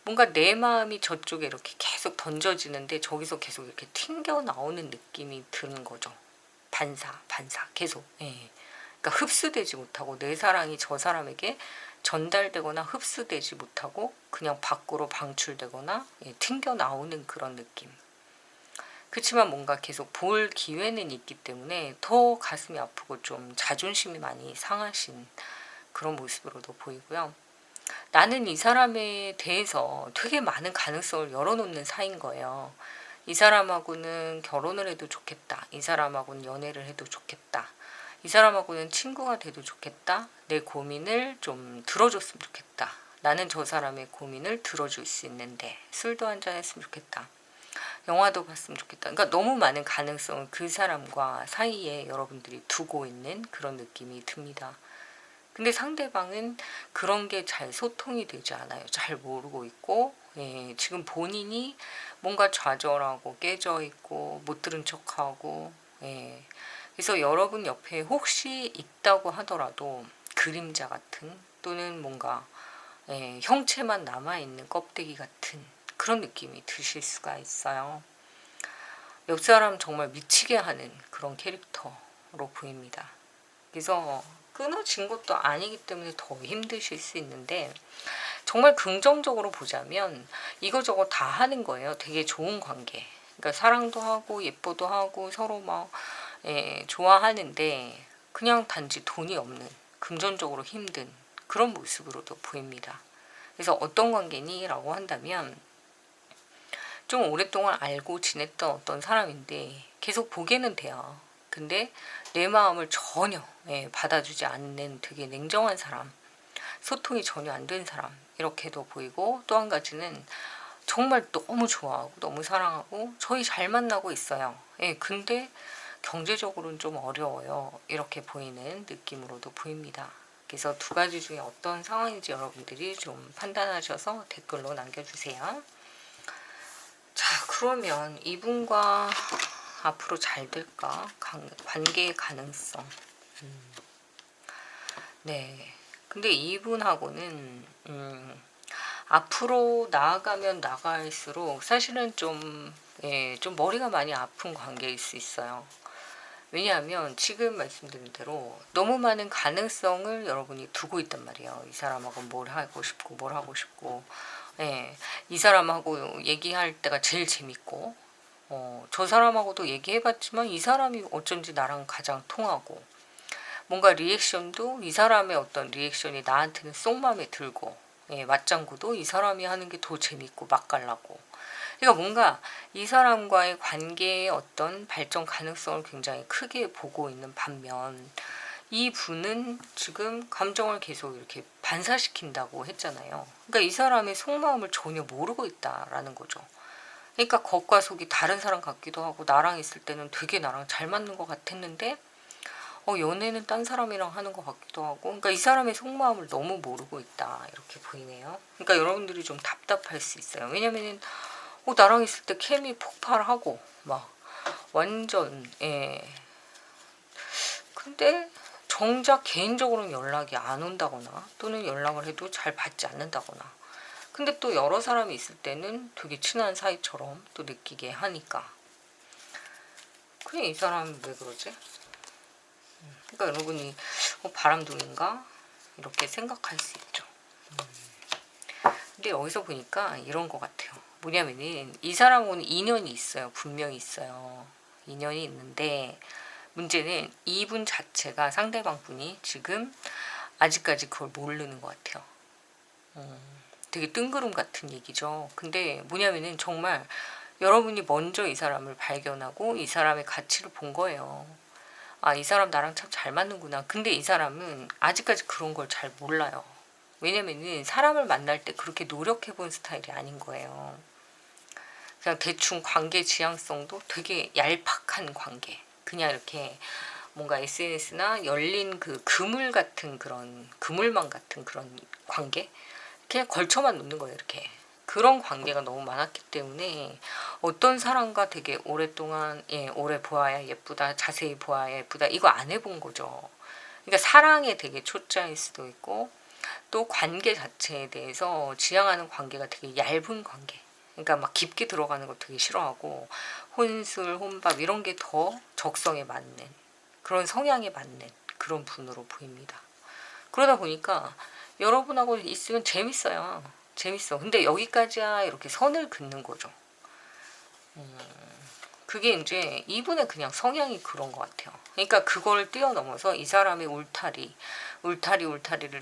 뭔가 내 마음이 저쪽에 이렇게 계속 던져지는데 저기서 계속 이렇게 튕겨 나오는 느낌이 드는 거죠. 반사 계속. 그러니까 흡수되지 못하고 내 사랑이 저 사람에게 전달되거나 흡수되지 못하고 그냥 밖으로 방출되거나 튕겨 나오는 그런 느낌. 그렇지만 뭔가 계속 볼 기회는 있기 때문에 더 가슴이 아프고 좀 자존심이 많이 상하신 그런 모습으로도 보이고요. 나는 이 사람에 대해서 되게 많은 가능성을 열어놓는 사이인 거예요. 이 사람하고는 결혼을 해도 좋겠다. 이 사람하고는 연애를 해도 좋겠다. 이 사람하고는 친구가 돼도 좋겠다. 내 고민을 좀 들어줬으면 좋겠다. 나는 저 사람의 고민을 들어줄 수 있는데 술도 한잔 했으면 좋겠다. 영화도 봤으면 좋겠다. 그러니까 너무 많은 가능성을 그 사람과 사이에 여러분들이 두고 있는 그런 느낌이 듭니다. 근데 상대방은 그런 게 잘 소통이 되지 않아요. 잘 모르고 있고, 예, 지금 본인이 뭔가 좌절하고 깨져 있고 못 들은 척하고, 예. 그래서 여러분 옆에 혹시 있다고 하더라도 그림자 같은 또는 뭔가 예, 형체만 남아있는 껍데기 같은 그런 느낌이 드실 수가 있어요. 옆 사람 정말 미치게 하는 그런 캐릭터로 보입니다. 그래서 끊어진 것도 아니기 때문에 더 힘드실 수 있는데 정말 긍정적으로 보자면 이거저거 다 하는 거예요. 되게 좋은 관계. 그러니까 사랑도 하고 예뻐도 하고 서로 막 예, 좋아하는데 그냥 단지 돈이 없는 금전적으로 힘든 그런 모습으로도 보입니다. 그래서 어떤 관계니? 라고 한다면 좀 오랫동안 알고 지냈던 어떤 사람인데 계속 보게는 돼요. 근데 내 마음을 전혀 예, 받아주지 않는 되게 냉정한 사람, 소통이 전혀 안 된 사람 이렇게도 보이고 또 한 가지는 정말 너무 좋아하고 너무 사랑하고 저희 잘 만나고 있어요. 예, 근데 경제적으로는 좀 어려워요. 이렇게 보이는 느낌으로도 보입니다. 그래서 두 가지 중에 어떤 상황인지 여러분들이 좀 판단하셔서 댓글로 남겨주세요. 자, 그러면 이분과 앞으로 잘 될까? 관계의 가능성. 네. 근데 이분하고는 앞으로 나아가면 나갈수록 사실은 좀, 예, 좀 머리가 많이 아픈 관계일 수 있어요. 왜냐하면 지금 말씀드린 대로 너무 많은 가능성을 여러분이 두고 있단 말이에요. 이 사람하고 뭘 하고 싶고 뭘 하고 싶고 예, 이 사람하고 얘기할 때가 제일 재밌고 저 사람하고도 얘기해봤지만 이 사람이 어쩐지 나랑 가장 통하고 뭔가 리액션도 이 사람의 어떤 리액션이 나한테는 쏙 마음에 들고 예, 맞장구도 이 사람이 하는 게 더 재밌고 맛깔나고 그러니까 뭔가 이 사람과의 관계의 어떤 발전 가능성을 굉장히 크게 보고 있는 반면 이 분은 지금 감정을 계속 이렇게 반사시킨다고 했잖아요. 그러니까 이 사람의 속마음을 전혀 모르고 있다라는 거죠. 그러니까 겉과 속이 다른 사람 같기도 하고 나랑 있을 때는 되게 나랑 잘 맞는 것 같았는데 연애는 딴 사람이랑 하는 것 같기도 하고 그러니까 이 사람의 속마음을 너무 모르고 있다 이렇게 보이네요. 그러니까 여러분들이 좀 답답할 수 있어요. 왜냐면은 나랑 있을 때 케미 폭발하고 막 완전 예. 근데 정작 개인적으로는 연락이 안 온다거나 또는 연락을 해도 잘 받지 않는다거나 근데 또 여러 사람이 있을 때는 되게 친한 사이처럼 또 느끼게 하니까 그냥 이 사람은 왜 그러지? 그러니까 여러분이 바람둥인가? 이렇게 생각할 수 있죠. 근데 여기서 보니까 이런 것 같아요. 뭐냐면은 이 사람하고는 인연이 있어요. 분명히 있어요. 인연이 있는데 문제는 이분 자체가 상대방 분이 지금 아직까지 그걸 모르는 것 같아요. 되게 뜬구름 같은 얘기죠. 근데 뭐냐면은 정말 여러분이 먼저 이 사람을 발견하고 이 사람의 가치를 본 거예요. 아, 이 사람 나랑 참 잘 맞는구나. 근데 이 사람은 아직까지 그런 걸 잘 몰라요. 왜냐면은 사람을 만날 때 그렇게 노력해 본 스타일이 아닌 거예요. 그냥 대충 관계 지향성도 되게 얄팍한 관계. 그냥 이렇게 뭔가 SNS나 열린 그 그물 같은 그런 그물망 같은 그런 관계? 그냥 걸쳐만 놓는 거예요, 이렇게. 그런 관계가 너무 많았기 때문에 어떤 사람과 되게 오랫동안 예, 오래 보아야 예쁘다, 자세히 보아야 예쁘다 이거 안 해본 거죠. 그러니까 사랑에 되게 초짜일 수도 있고 또 관계 자체에 대해서 지향하는 관계가 되게 얇은 관계. 그러니까 막 깊게 들어가는 거 되게 싫어하고 혼술, 혼밥 이런 게 더 적성에 맞는 그런 성향에 맞는 그런 분으로 보입니다. 그러다 보니까 여러분하고 있으면 재밌어요. 재밌어. 근데 여기까지야 이렇게 선을 긋는 거죠. 그게 이제 이분의 그냥 성향이 그런 것 같아요. 그러니까 그걸 뛰어넘어서 이 사람의 울타리를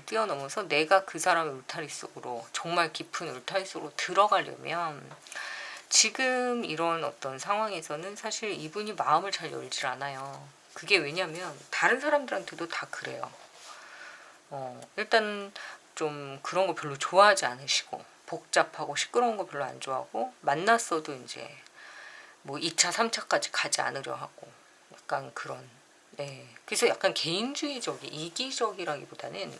뛰어넘어서 내가 그 사람의 울타리 속으로 정말 깊은 울타리 속으로 들어가려면 지금 이런 어떤 상황에서는 사실 이분이 마음을 잘 열질 않아요. 그게 왜냐면 다른 사람들한테도 다 그래요. 일단 좀 그런 거 별로 좋아하지 않으시고 복잡하고 시끄러운 거 별로 안 좋아하고 만났어도 이제 뭐 2차, 3차까지 가지 않으려 하고 약간 그런 네. 그래서 약간 개인주의적인 이기적이라기보다는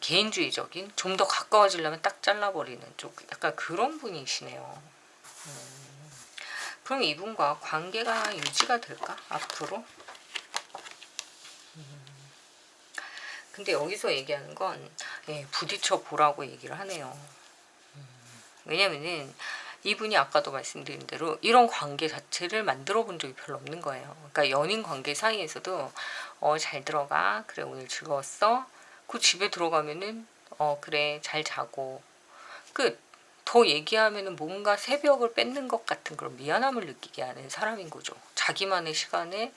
개인주의적인 좀 더 가까워지려면 딱 잘라버리는 쪽 약간 그런 분이시네요. 그럼 이분과 관계가 유지가 될까? 앞으로? 근데 여기서 얘기하는 건 부딪혀 보라고 얘기를 하네요. 왜냐면은 이분이 아까도 말씀드린 대로 이런 관계 자체를 만들어 본 적이 별로 없는 거예요. 그러니까 연인 관계 사이에서도 잘 들어가. 그래 오늘 즐거웠어. 그 집에 들어가면은 그래 잘 자고 끝. 더 얘기하면은 뭔가 새벽을 뺏는 것 같은 그런 미안함을 느끼게 하는 사람인 거죠. 자기만의 시간에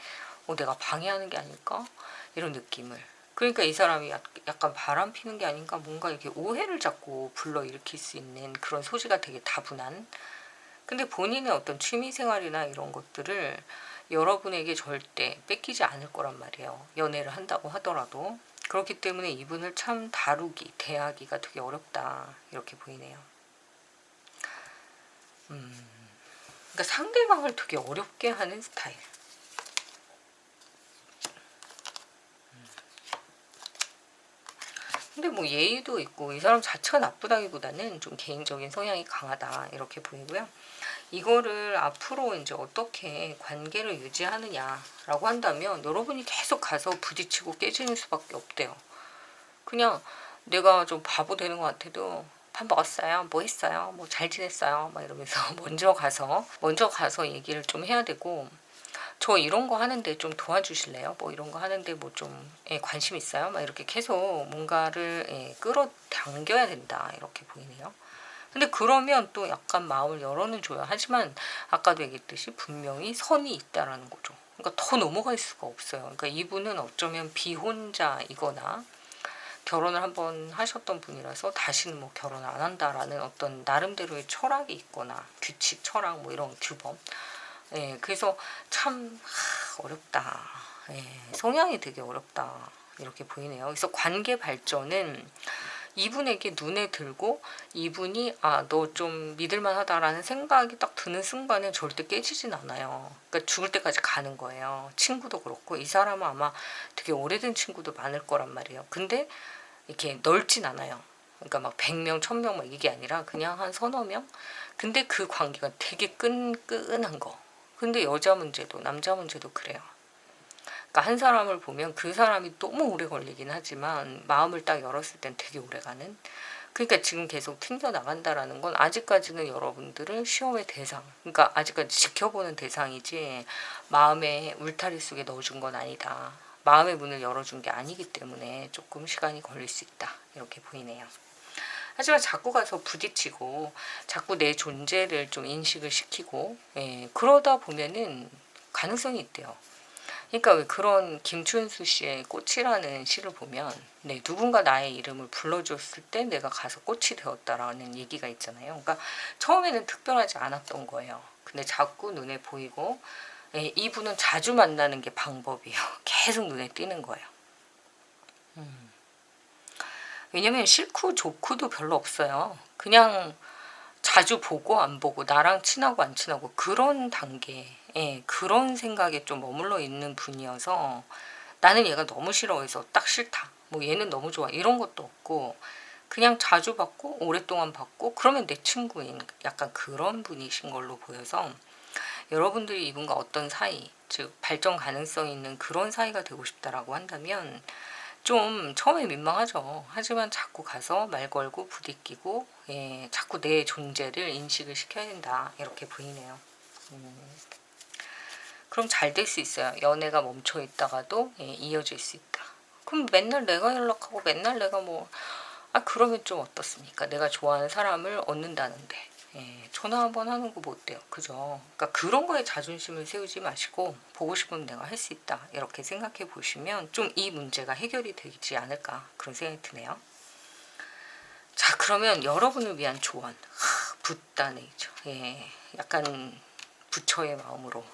내가 방해하는 게 아닐까? 이런 느낌을. 그러니까 이 사람이 약간 바람 피는 게 아닌가 뭔가 이렇게 오해를 자꾸 불러일으킬 수 있는 그런 소지가 되게 다분한. 근데 본인의 어떤 취미생활이나 이런 것들을 여러분에게 절대 뺏기지 않을 거란 말이에요. 연애를 한다고 하더라도. 그렇기 때문에 이분을 참 다루기, 대하기가 되게 어렵다. 이렇게 보이네요. 그러니까 상대방을 되게 어렵게 하는 스타일. 근데 뭐 예의도 있고 이 사람 자체가 나쁘다기보다는 좀 개인적인 성향이 강하다 이렇게 보이고요. 이거를 앞으로 이제 어떻게 관계를 유지하느냐라고 한다면 여러분이 계속 가서 부딪히고 깨지는 수밖에 없대요. 그냥 내가 좀 바보 되는 것 같아도 밥 먹었어요? 뭐 했어요? 뭐 잘 지냈어요? 막 이러면서 먼저 가서 얘기를 좀 해야 되고 저 이런 거 하는데 좀 도와주실래요? 뭐 이런 거 하는데 뭐 좀 관심 있어요? 막 이렇게 계속 뭔가를 끌어당겨야 된다 이렇게 보이네요. 근데 그러면 또 약간 마음을 열어는 줘요. 하지만 아까도 얘기했듯이 분명히 선이 있다라는 거죠. 그러니까 더 넘어갈 수가 없어요. 그러니까 이분은 어쩌면 비혼자이거나 결혼을 한번 하셨던 분이라서 다시는 뭐 결혼 안 한다라는 어떤 나름대로의 철학이 있거나 규칙, 철학 뭐 이런 규범. 그래서 참 어렵다. 성향이 되게 어렵다. 이렇게 보이네요. 그래서 관계 발전은 이분에게 눈에 들고 이분이 너 좀 믿을만하다라는 생각이 딱 드는 순간에 절대 깨지진 않아요. 그러니까 죽을 때까지 가는 거예요. 친구도 그렇고 이 사람은 아마 되게 오래된 친구도 많을 거란 말이에요. 근데 이렇게 넓진 않아요. 그러니까 막 100명, 1000명 막 이게 아니라 그냥 한 서너 명? 근데 그 관계가 되게 끈끈한 거. 근데 여자 문제도 남자 문제도 그래요. 그러니까 한 사람을 보면 그 사람이 너무 오래 걸리긴 하지만 마음을 딱 열었을 땐 되게 오래 가는. 그러니까 지금 계속 튕겨 나간다라는 건 아직까지는 여러분들을 시험의 대상, 그러니까 아직까지 지켜보는 대상이지 마음의 울타리 속에 넣어준 건 아니다. 마음의 문을 열어준 게 아니기 때문에 조금 시간이 걸릴 수 있다. 이렇게 보이네요. 하지만 자꾸 가서 부딪히고 자꾸 내 존재를 좀 인식을 시키고 그러다 보면은 가능성이 있대요. 그러니까 왜 그런 김춘수 씨의 꽃이라는 시를 보면 누군가 나의 이름을 불러줬을 때 내가 가서 꽃이 되었다라는 얘기가 있잖아요. 그러니까 처음에는 특별하지 않았던 거예요. 근데 자꾸 눈에 보이고 이분은 자주 만나는 게 방법이에요. 계속 눈에 띄는 거예요. 왜냐면 싫고 좋고도 별로 없어요. 그냥 자주 보고 안 보고 나랑 친하고 안 친하고 그런 단계, 그런 생각에 좀 머물러 있는 분이어서 나는 얘가 너무 싫어해서 딱 싫다. 뭐 얘는 너무 좋아. 이런 것도 없고 그냥 자주 봤고 오랫동안 봤고 그러면 내 친구인 약간 그런 분이신 걸로 보여서 여러분들이 이분과 어떤 사이, 즉 발전 가능성이 있는 그런 사이가 되고 싶다라고 한다면 좀 처음에 민망하죠. 하지만 자꾸 가서 말 걸고 부딪히고 자꾸 내 존재를 인식을 시켜야 된다. 이렇게 보이네요. 그럼 잘 될 수 있어요. 연애가 멈춰 있다가도 이어질 수 있다. 그럼 맨날 내가 연락하고 맨날 내가 그러면 좀 어떻습니까? 내가 좋아하는 사람을 얻는다는데 전화 한번 하는 거 뭐 어때요? 그죠? 그러니까 그런 거에 자존심을 세우지 마시고 보고 싶으면 내가 할 수 있다. 이렇게 생각해 보시면 좀 이 문제가 해결이 되지 않을까 그런 생각이 드네요. 자, 그러면 여러분을 위한 조언. 붓다네이죠. 약간 부처의 마음으로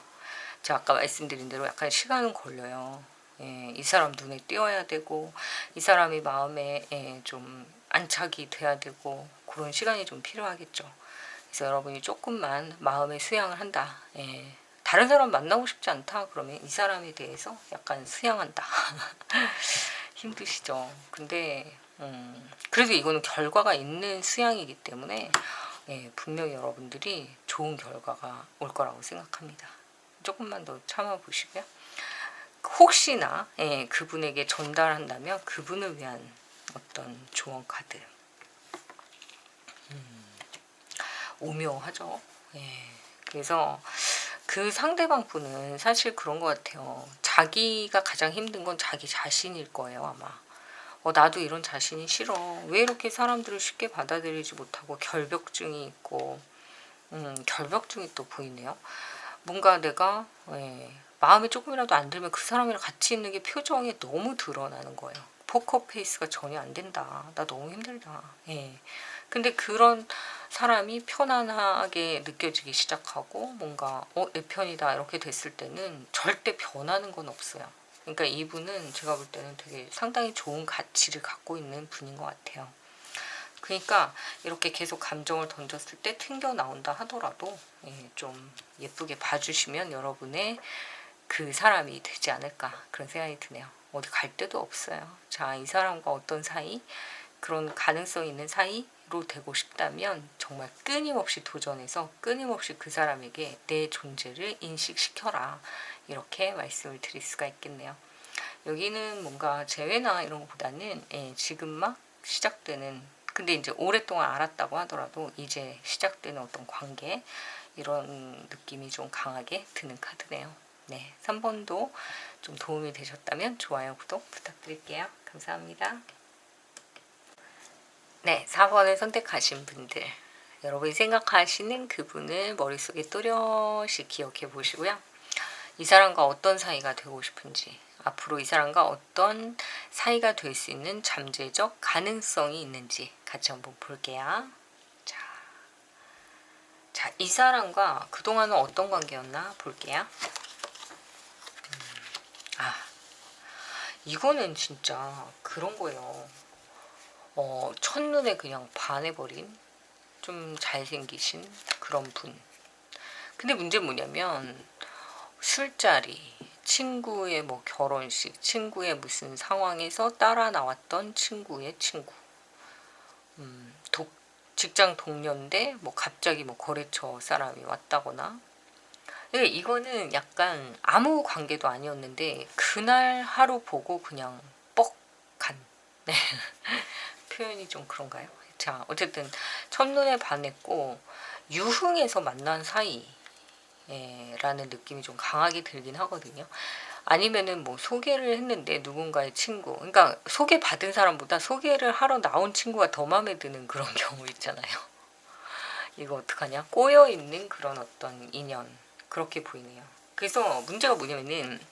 제가 아까 말씀드린 대로 약간 시간은 걸려요. 예, 이 사람 눈에 띄어야 되고 이 사람이 마음에 좀 안착이 돼야 되고 그런 시간이 좀 필요하겠죠. 그래서 여러분이 조금만 마음의 수양을 한다. 예, 다른 사람 만나고 싶지 않다. 그러면 이 사람에 대해서 약간 수양한다. 힘드시죠? 근데 그래도 이거는 결과가 있는 수양이기 때문에 예, 분명히 여러분들이 좋은 결과가 올 거라고 생각합니다. 조금만 더 참아보시고요. 혹시나 예, 그분에게 전달한다면 그분을 위한 어떤 조언 카드. 오묘하죠. 예. 그래서 그 상대방 분은 사실 그런 것 같아요. 자기가 가장 힘든 건 자기 자신일 거예요, 아마. 나도 이런 자신이 싫어. 왜 이렇게 사람들을 쉽게 받아들이지 못하고 결벽증이 있고, 결벽증이 또 보이네요. 뭔가 내가 마음에 조금이라도 안 들면 그 사람이랑 같이 있는 게 표정에 너무 드러나는 거예요. 포커페이스가 전혀 안 된다. 나 너무 힘들다. 예. 근데 그런 사람이 편안하게 느껴지기 시작하고 뭔가 내 편이다 이렇게 됐을 때는 절대 변하는 건 없어요. 그러니까 이분은 제가 볼 때는 되게 상당히 좋은 가치를 갖고 있는 분인 것 같아요. 그러니까 이렇게 계속 감정을 던졌을 때 튕겨 나온다 하더라도 좀 예쁘게 봐주시면 여러분의 그 사람이 되지 않을까 그런 생각이 드네요. 어디 갈 데도 없어요. 자, 이 사람과 어떤 사이, 그런 가능성 있는 사이로 되고 싶다면 정말 끊임없이 도전해서 끊임없이 그 사람에게 내 존재를 인식시켜라. 이렇게 말씀을 드릴 수가 있겠네요. 여기는 뭔가 재회나 이런 것보다는 지금 막 시작되는, 근데 이제 오랫동안 알았다고 하더라도 이제 시작되는 어떤 관계, 이런 느낌이 좀 강하게 드는 카드네요. 네, 3번도 좀 도움이 되셨다면 좋아요, 구독 부탁드릴게요. 감사합니다. 네, 4번을 선택하신 분들, 여러분이 생각하시는 그분을 머릿속에 또렷이 기억해 보시고요. 이 사람과 어떤 사이가 되고 싶은지, 앞으로 이 사람과 어떤 사이가 될 수 있는 잠재적 가능성이 있는지 같이 한번 볼게요. 자, 이 사람과 그동안은 어떤 관계였나 볼게요. 이거는 진짜 그런 거예요. 첫눈에 그냥 반해버린 좀 잘생기신 그런 분. 근데 문제는 뭐냐면 술자리, 친구의 뭐 결혼식, 친구의 무슨 상황에서 따라 나왔던 친구의 친구, 직장 동료인데 뭐 갑자기 뭐 거래처 사람이 왔다거나. 이거는 약간 아무 관계도 아니었는데 그날 하루 보고 그냥 뻑한 네. 표현이 좀 그런가요? 자, 어쨌든 첫눈에 반했고 유흥에서 만난 사이 라는 느낌이 좀 강하게 들긴 하거든요. 아니면은 뭐 소개를 했는데 누군가의 친구, 그러니까 소개받은 사람보다 소개를 하러 나온 친구가 더 마음에 드는 그런 경우 있잖아요. 이거 어떡하냐? 꼬여있는 그런 어떤 인연, 그렇게 보이네요. 그래서 문제가 뭐냐면은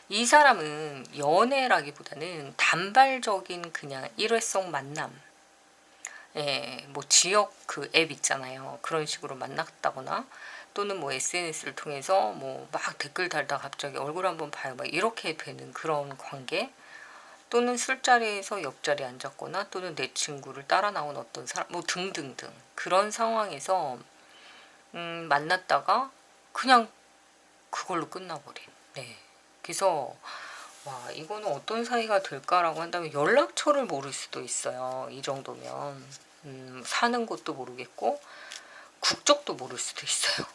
이 사람은 연애라기보다는 단발적인 그냥 일회성 만남, 뭐 지역 그 앱 있잖아요. 그런 식으로 만났다거나 또는 뭐 SNS를 통해서 뭐 막 댓글 달다 갑자기 얼굴 한번 봐요. 막 이렇게 되는 그런 관계, 또는 술자리에서 옆자리에 앉았거나 또는 내 친구를 따라 나온 어떤 사람 뭐 등등등 그런 상황에서 만났다가 그냥 그걸로 끝나버린. 네. 그래서 와, 이거는 어떤 사이가 될까라고 한다면 연락처를 모를 수도 있어요. 이 정도면 사는 곳도 모르겠고 국적도 모를 수도 있어요.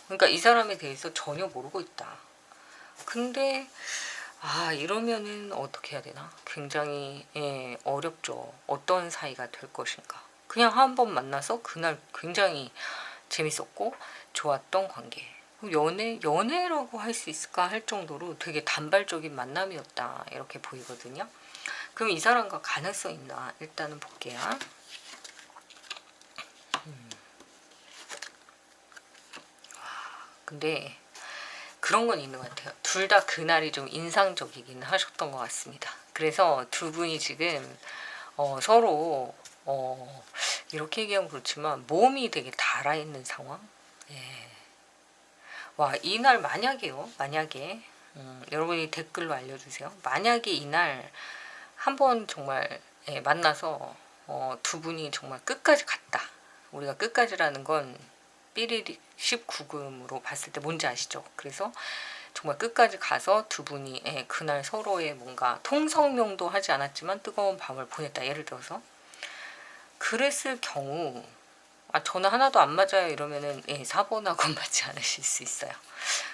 그러니까 이 사람에 대해서 전혀 모르고 있다. 근데 이러면은 어떻게 해야 되나? 굉장히 어렵죠. 어떤 사이가 될 것인가. 그냥 한 번 만나서 그날 굉장히 재밌었고 좋았던 관계. 연애라고 할 수 있을까 할 정도로 되게 단발적인 만남이었다. 이렇게 보이거든요. 그럼 이 사람과 가능성 있나? 일단은 볼게요. 근데 그런 건 있는 것 같아요. 둘 다 그날이 좀 인상적이긴 하셨던 것 같습니다. 그래서 두 분이 지금 서로 이렇게 얘기하면 그렇지만 몸이 되게 달아있는 상황. 예. 와, 이날 만약에요. 만약에 여러분이 댓글로 알려주세요. 만약에 이날 한번 정말 만나서 두 분이 정말 끝까지 갔다. 우리가 끝까지라는 건 삐리릭 19금으로 봤을 때 뭔지 아시죠? 그래서 정말 끝까지 가서 두 분이 그날 서로의 뭔가 통성명도 하지 않았지만 뜨거운 밤을 보냈다. 예를 들어서 그랬을 경우 저는 하나도 안 맞아요 이러면은 4번하고 맞지 않으실 수 있어요.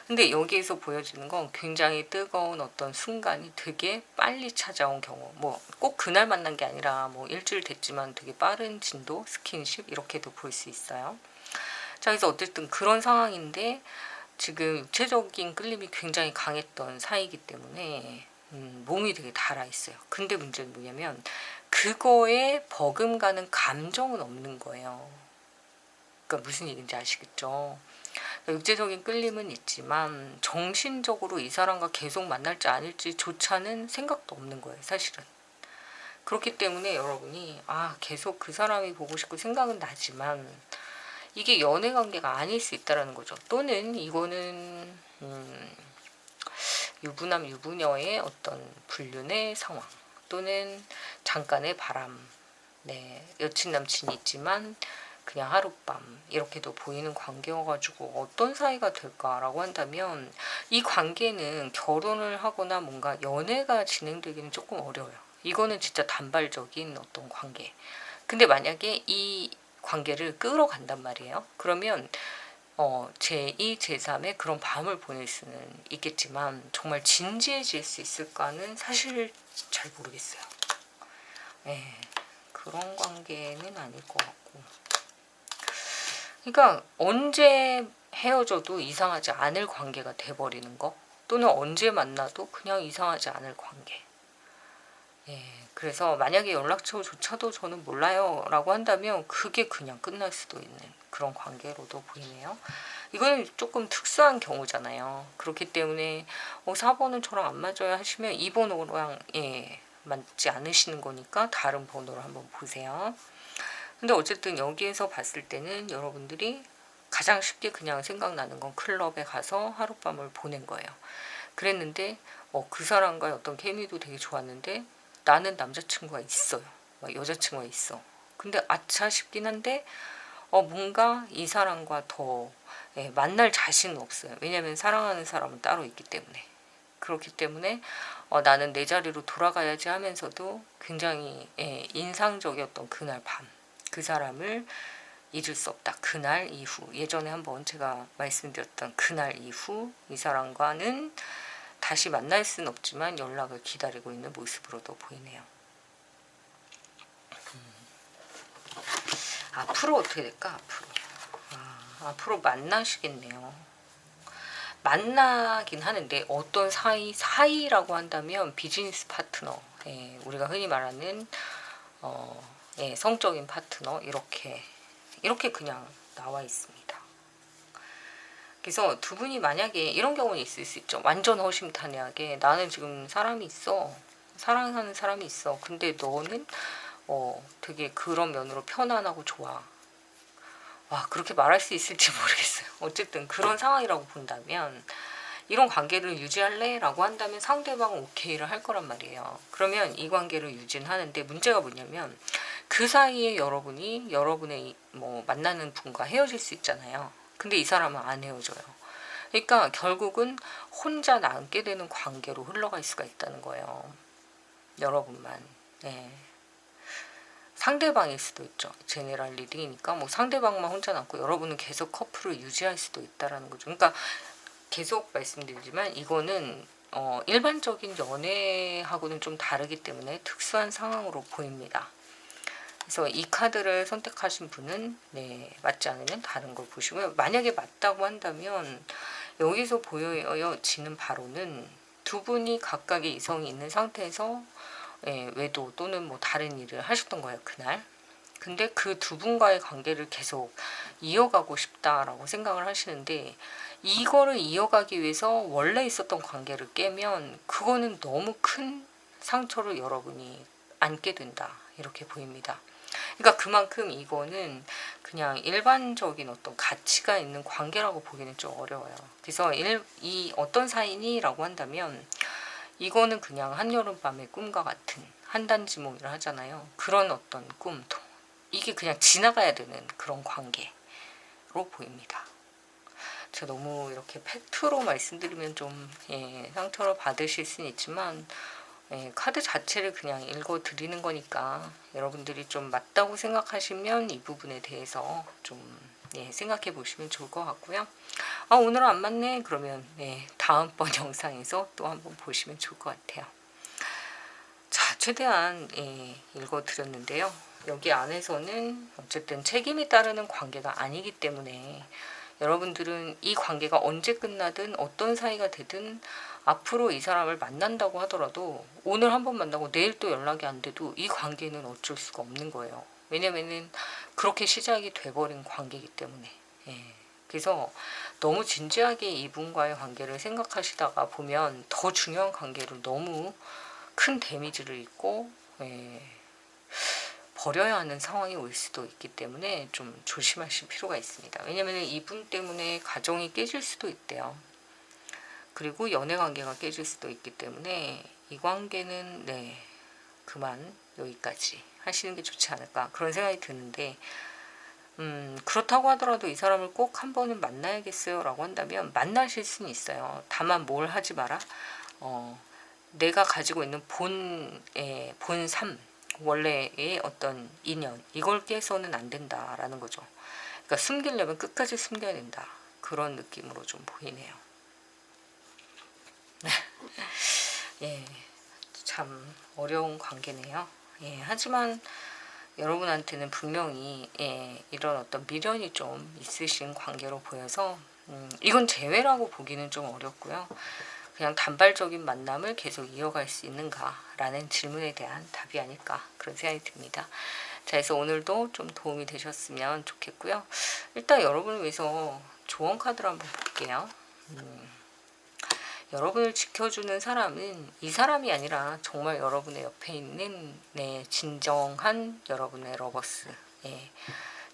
근데 여기에서 보여지는 건 굉장히 뜨거운 어떤 순간이 되게 빨리 찾아온 경우, 뭐 꼭 그날 만난 게 아니라 뭐 일주일 됐지만 되게 빠른 진도 스킨십 이렇게도 볼 수 있어요. 자, 그래서 어쨌든 그런 상황인데 지금 육체적인 끌림이 굉장히 강했던 사이이기 때문에 몸이 되게 달아 있어요. 근데 문제는 뭐냐면 그거에 버금가는 감정은 없는 거예요. 그러니까 무슨 얘기인지 아시겠죠? 그러니까 육체적인 끌림은 있지만 정신적으로 이 사람과 계속 만날지 아닐지조차는 생각도 없는 거예요, 사실은. 그렇기 때문에 여러분이 계속 그 사람이 보고 싶고 생각은 나지만 이게 연애 관계가 아닐 수 있다는 거죠. 또는 이거는 유부남 유부녀의 어떤 불륜의 상황, 또는 잠깐의 바람, 여친 남친이 있지만 그냥 하룻밤 이렇게도 보이는 관계여가지고 어떤 사이가 될까라고 한다면 이 관계는 결혼을 하거나 뭔가 연애가 진행되기는 조금 어려워요. 이거는 진짜 단발적인 어떤 관계. 근데 만약에 이 관계를 끌어간단 말이에요. 그러면 제2, 제3의 그런 밤을 보낼 수는 있겠지만 정말 진지해질 수 있을까는 사실 잘 모르겠어요. 그런 관계는 아닐 것 같고. 그러니까 언제 헤어져도 이상하지 않을 관계가 돼버리는 거, 또는 언제 만나도 그냥 이상하지 않을 관계. 그래서 만약에 연락처조차도 저는 몰라요 라고 한다면 그게 그냥 끝날 수도 있는 그런 관계로도 보이네요. 이거는 조금 특수한 경우잖아요. 그렇기 때문에 4번은 저랑 안 맞아요 하시면 2번호랑 맞지 않으시는 거니까 다른 번호를 한번 보세요. 근데 어쨌든 여기에서 봤을 때는 여러분들이 가장 쉽게 그냥 생각나는 건 클럽에 가서 하룻밤을 보낸 거예요. 그랬는데 그 사람과의 어떤 케미도 되게 좋았는데 나는 남자친구가 있어요. 여자친구가 있어. 근데 아차 싶긴 한데 뭔가 이 사람과 더 만날 자신은 없어요. 왜냐하면 사랑하는 사람은 따로 있기 때문에. 그렇기 때문에 나는 내 자리로 돌아가야지 하면서도 굉장히 인상적이었던 그날 밤. 그 사람을 잊을 수 없다. 그날 이후, 예전에 한번 제가 말씀드렸던 그날 이후 이 사람과는 다시 만날 수는 없지만 연락을 기다리고 있는 모습으로도 보이네요. 앞으로 어떻게 될까? 앞으로 만나시겠네요. 만나긴 하는데 어떤 사이라고 한다면 비즈니스 파트너, 우리가 흔히 말하는 성적인 파트너, 이렇게 그냥 나와 있습니다. 그래서 두 분이 만약에 이런 경우는 있을 수 있죠. 완전 허심탄회하게 나는 지금 사람이 있어, 사랑하는 사람이 있어. 근데 너는 되게 그런 면으로 편안하고 좋아. 그렇게 말할 수 있을지 모르겠어요. 어쨌든 그런 상황이라고 본다면 이런 관계를 유지할래? 라고 한다면 상대방은 오케이를 할 거란 말이에요. 그러면 이 관계를 유지는 하는데 문제가 뭐냐면 그 사이에 여러분이 여러분의 만나는 분과 헤어질 수 있잖아요. 근데 이 사람은 안 헤어져요. 그러니까 결국은 혼자 남게 되는 관계로 흘러갈 수가 있다는 거예요. 여러분만. 상대방일 수도 있죠. 제네럴 리딩이니까 상대방만 혼자 남고 여러분은 계속 커플을 유지할 수도 있다라는 거죠. 그러니까 계속 말씀드리지만 이거는 일반적인 연애하고는 좀 다르기 때문에 특수한 상황으로 보입니다. 그래서 이 카드를 선택하신 분은 맞지 않으면 다른 걸 보시고요. 만약에 맞다고 한다면 여기서 보여지는 바로는 두 분이 각각의 이성이 있는 상태에서 외도 또는 다른 일을 하셨던 거예요, 그날. 근데 그 두 분과의 관계를 계속 이어가고 싶다라고 생각을 하시는데 이거를 이어가기 위해서 원래 있었던 관계를 깨면 그거는 너무 큰 상처를 여러분이 안게 된다, 이렇게 보입니다. 그러니까 그만큼 이거는 그냥 일반적인 어떤 가치가 있는 관계라고 보기는 좀 어려워요. 그래서 이 어떤 사이니라고 한다면 이거는 그냥 한여름밤의 꿈과 같은 한단지몽이라 하잖아요. 그런 어떤 꿈, 이게 그냥 지나가야 되는 그런 관계로 보입니다. 제가 너무 이렇게 팩트로 말씀드리면 좀 상처를 받으실 수는 있지만 카드 자체를 그냥 읽어드리는 거니까 여러분들이 좀 맞다고 생각하시면 이 부분에 대해서 좀 생각해 보시면 좋을 것 같고요. 오늘은 안 맞네 그러면 다음번 영상에서 또 한번 보시면 좋을 것 같아요. 자, 최대한 읽어드렸는데요. 여기 안에서는 어쨌든 책임이 따르는 관계가 아니기 때문에 여러분들은 이 관계가 언제 끝나든 어떤 사이가 되든 앞으로 이 사람을 만난다고 하더라도 오늘 한번 만나고 내일 또 연락이 안 돼도 이 관계는 어쩔 수가 없는 거예요. 왜냐면은 그렇게 시작이 돼버린 관계이기 때문에. 그래서 너무 진지하게 이분과의 관계를 생각하시다가 보면 더 중요한 관계로 너무 큰 데미지를 입고 버려야 하는 상황이 올 수도 있기 때문에 좀 조심하실 필요가 있습니다. 왜냐하면 이분 때문에 가정이 깨질 수도 있대요. 그리고 연애 관계가 깨질 수도 있기 때문에 이 관계는 그만 여기까지 하시는 게 좋지 않을까 그런 생각이 드는데 그렇다고 하더라도 이 사람을 꼭 한 번은 만나야겠어요 라고 한다면 만나실 수는 있어요. 다만 뭘 하지 마라. 내가 가지고 있는 본삶 원래의 어떤 인연 이걸 깨서는 안 된다라는 거죠. 그러니까 숨기려면 끝까지 숨겨야 된다. 그런 느낌으로 좀 보이네요. 참 어려운 관계네요. 하지만 여러분한테는 분명히 이런 어떤 미련이 좀 있으신 관계로 보여서 이건 재회라고 보기는 좀 어렵고요. 그냥 단발적인 만남을 계속 이어갈 수 있는가라는 질문에 대한 답이 아닐까 그런 생각이 듭니다. 자, 그래서 오늘도 좀 도움이 되셨으면 좋겠고요. 일단 여러분을 위해서 조언 카드를 한번 볼게요. 여러분을 지켜주는 사람은 이 사람이 아니라 정말 여러분의 옆에 있는 진정한 여러분의 러버스,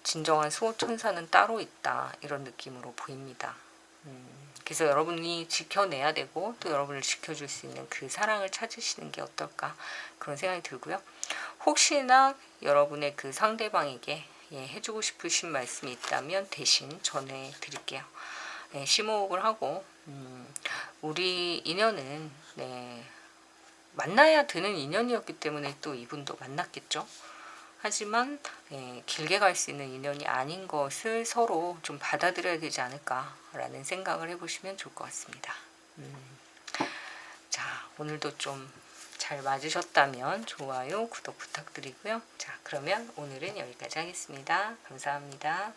진정한 수호천사는 따로 있다 이런 느낌으로 보입니다. 그래서 여러분이 지켜내야 되고 또 여러분을 지켜줄 수 있는 그 사랑을 찾으시는 게 어떨까 그런 생각이 들고요. 혹시나 여러분의 그 상대방에게 해주고 싶으신 말씀이 있다면 대신 전해드릴게요. 심호흡을 하고 우리 인연은 만나야 되는 인연이었기 때문에 또 이분도 만났겠죠. 하지만 길게 갈 수 있는 인연이 아닌 것을 서로 좀 받아들여야 되지 않을까라는 생각을 해보시면 좋을 것 같습니다. 자, 오늘도 좀 잘 맞으셨다면 좋아요, 구독 부탁드리고요. 자, 그러면 오늘은 여기까지 하겠습니다. 감사합니다.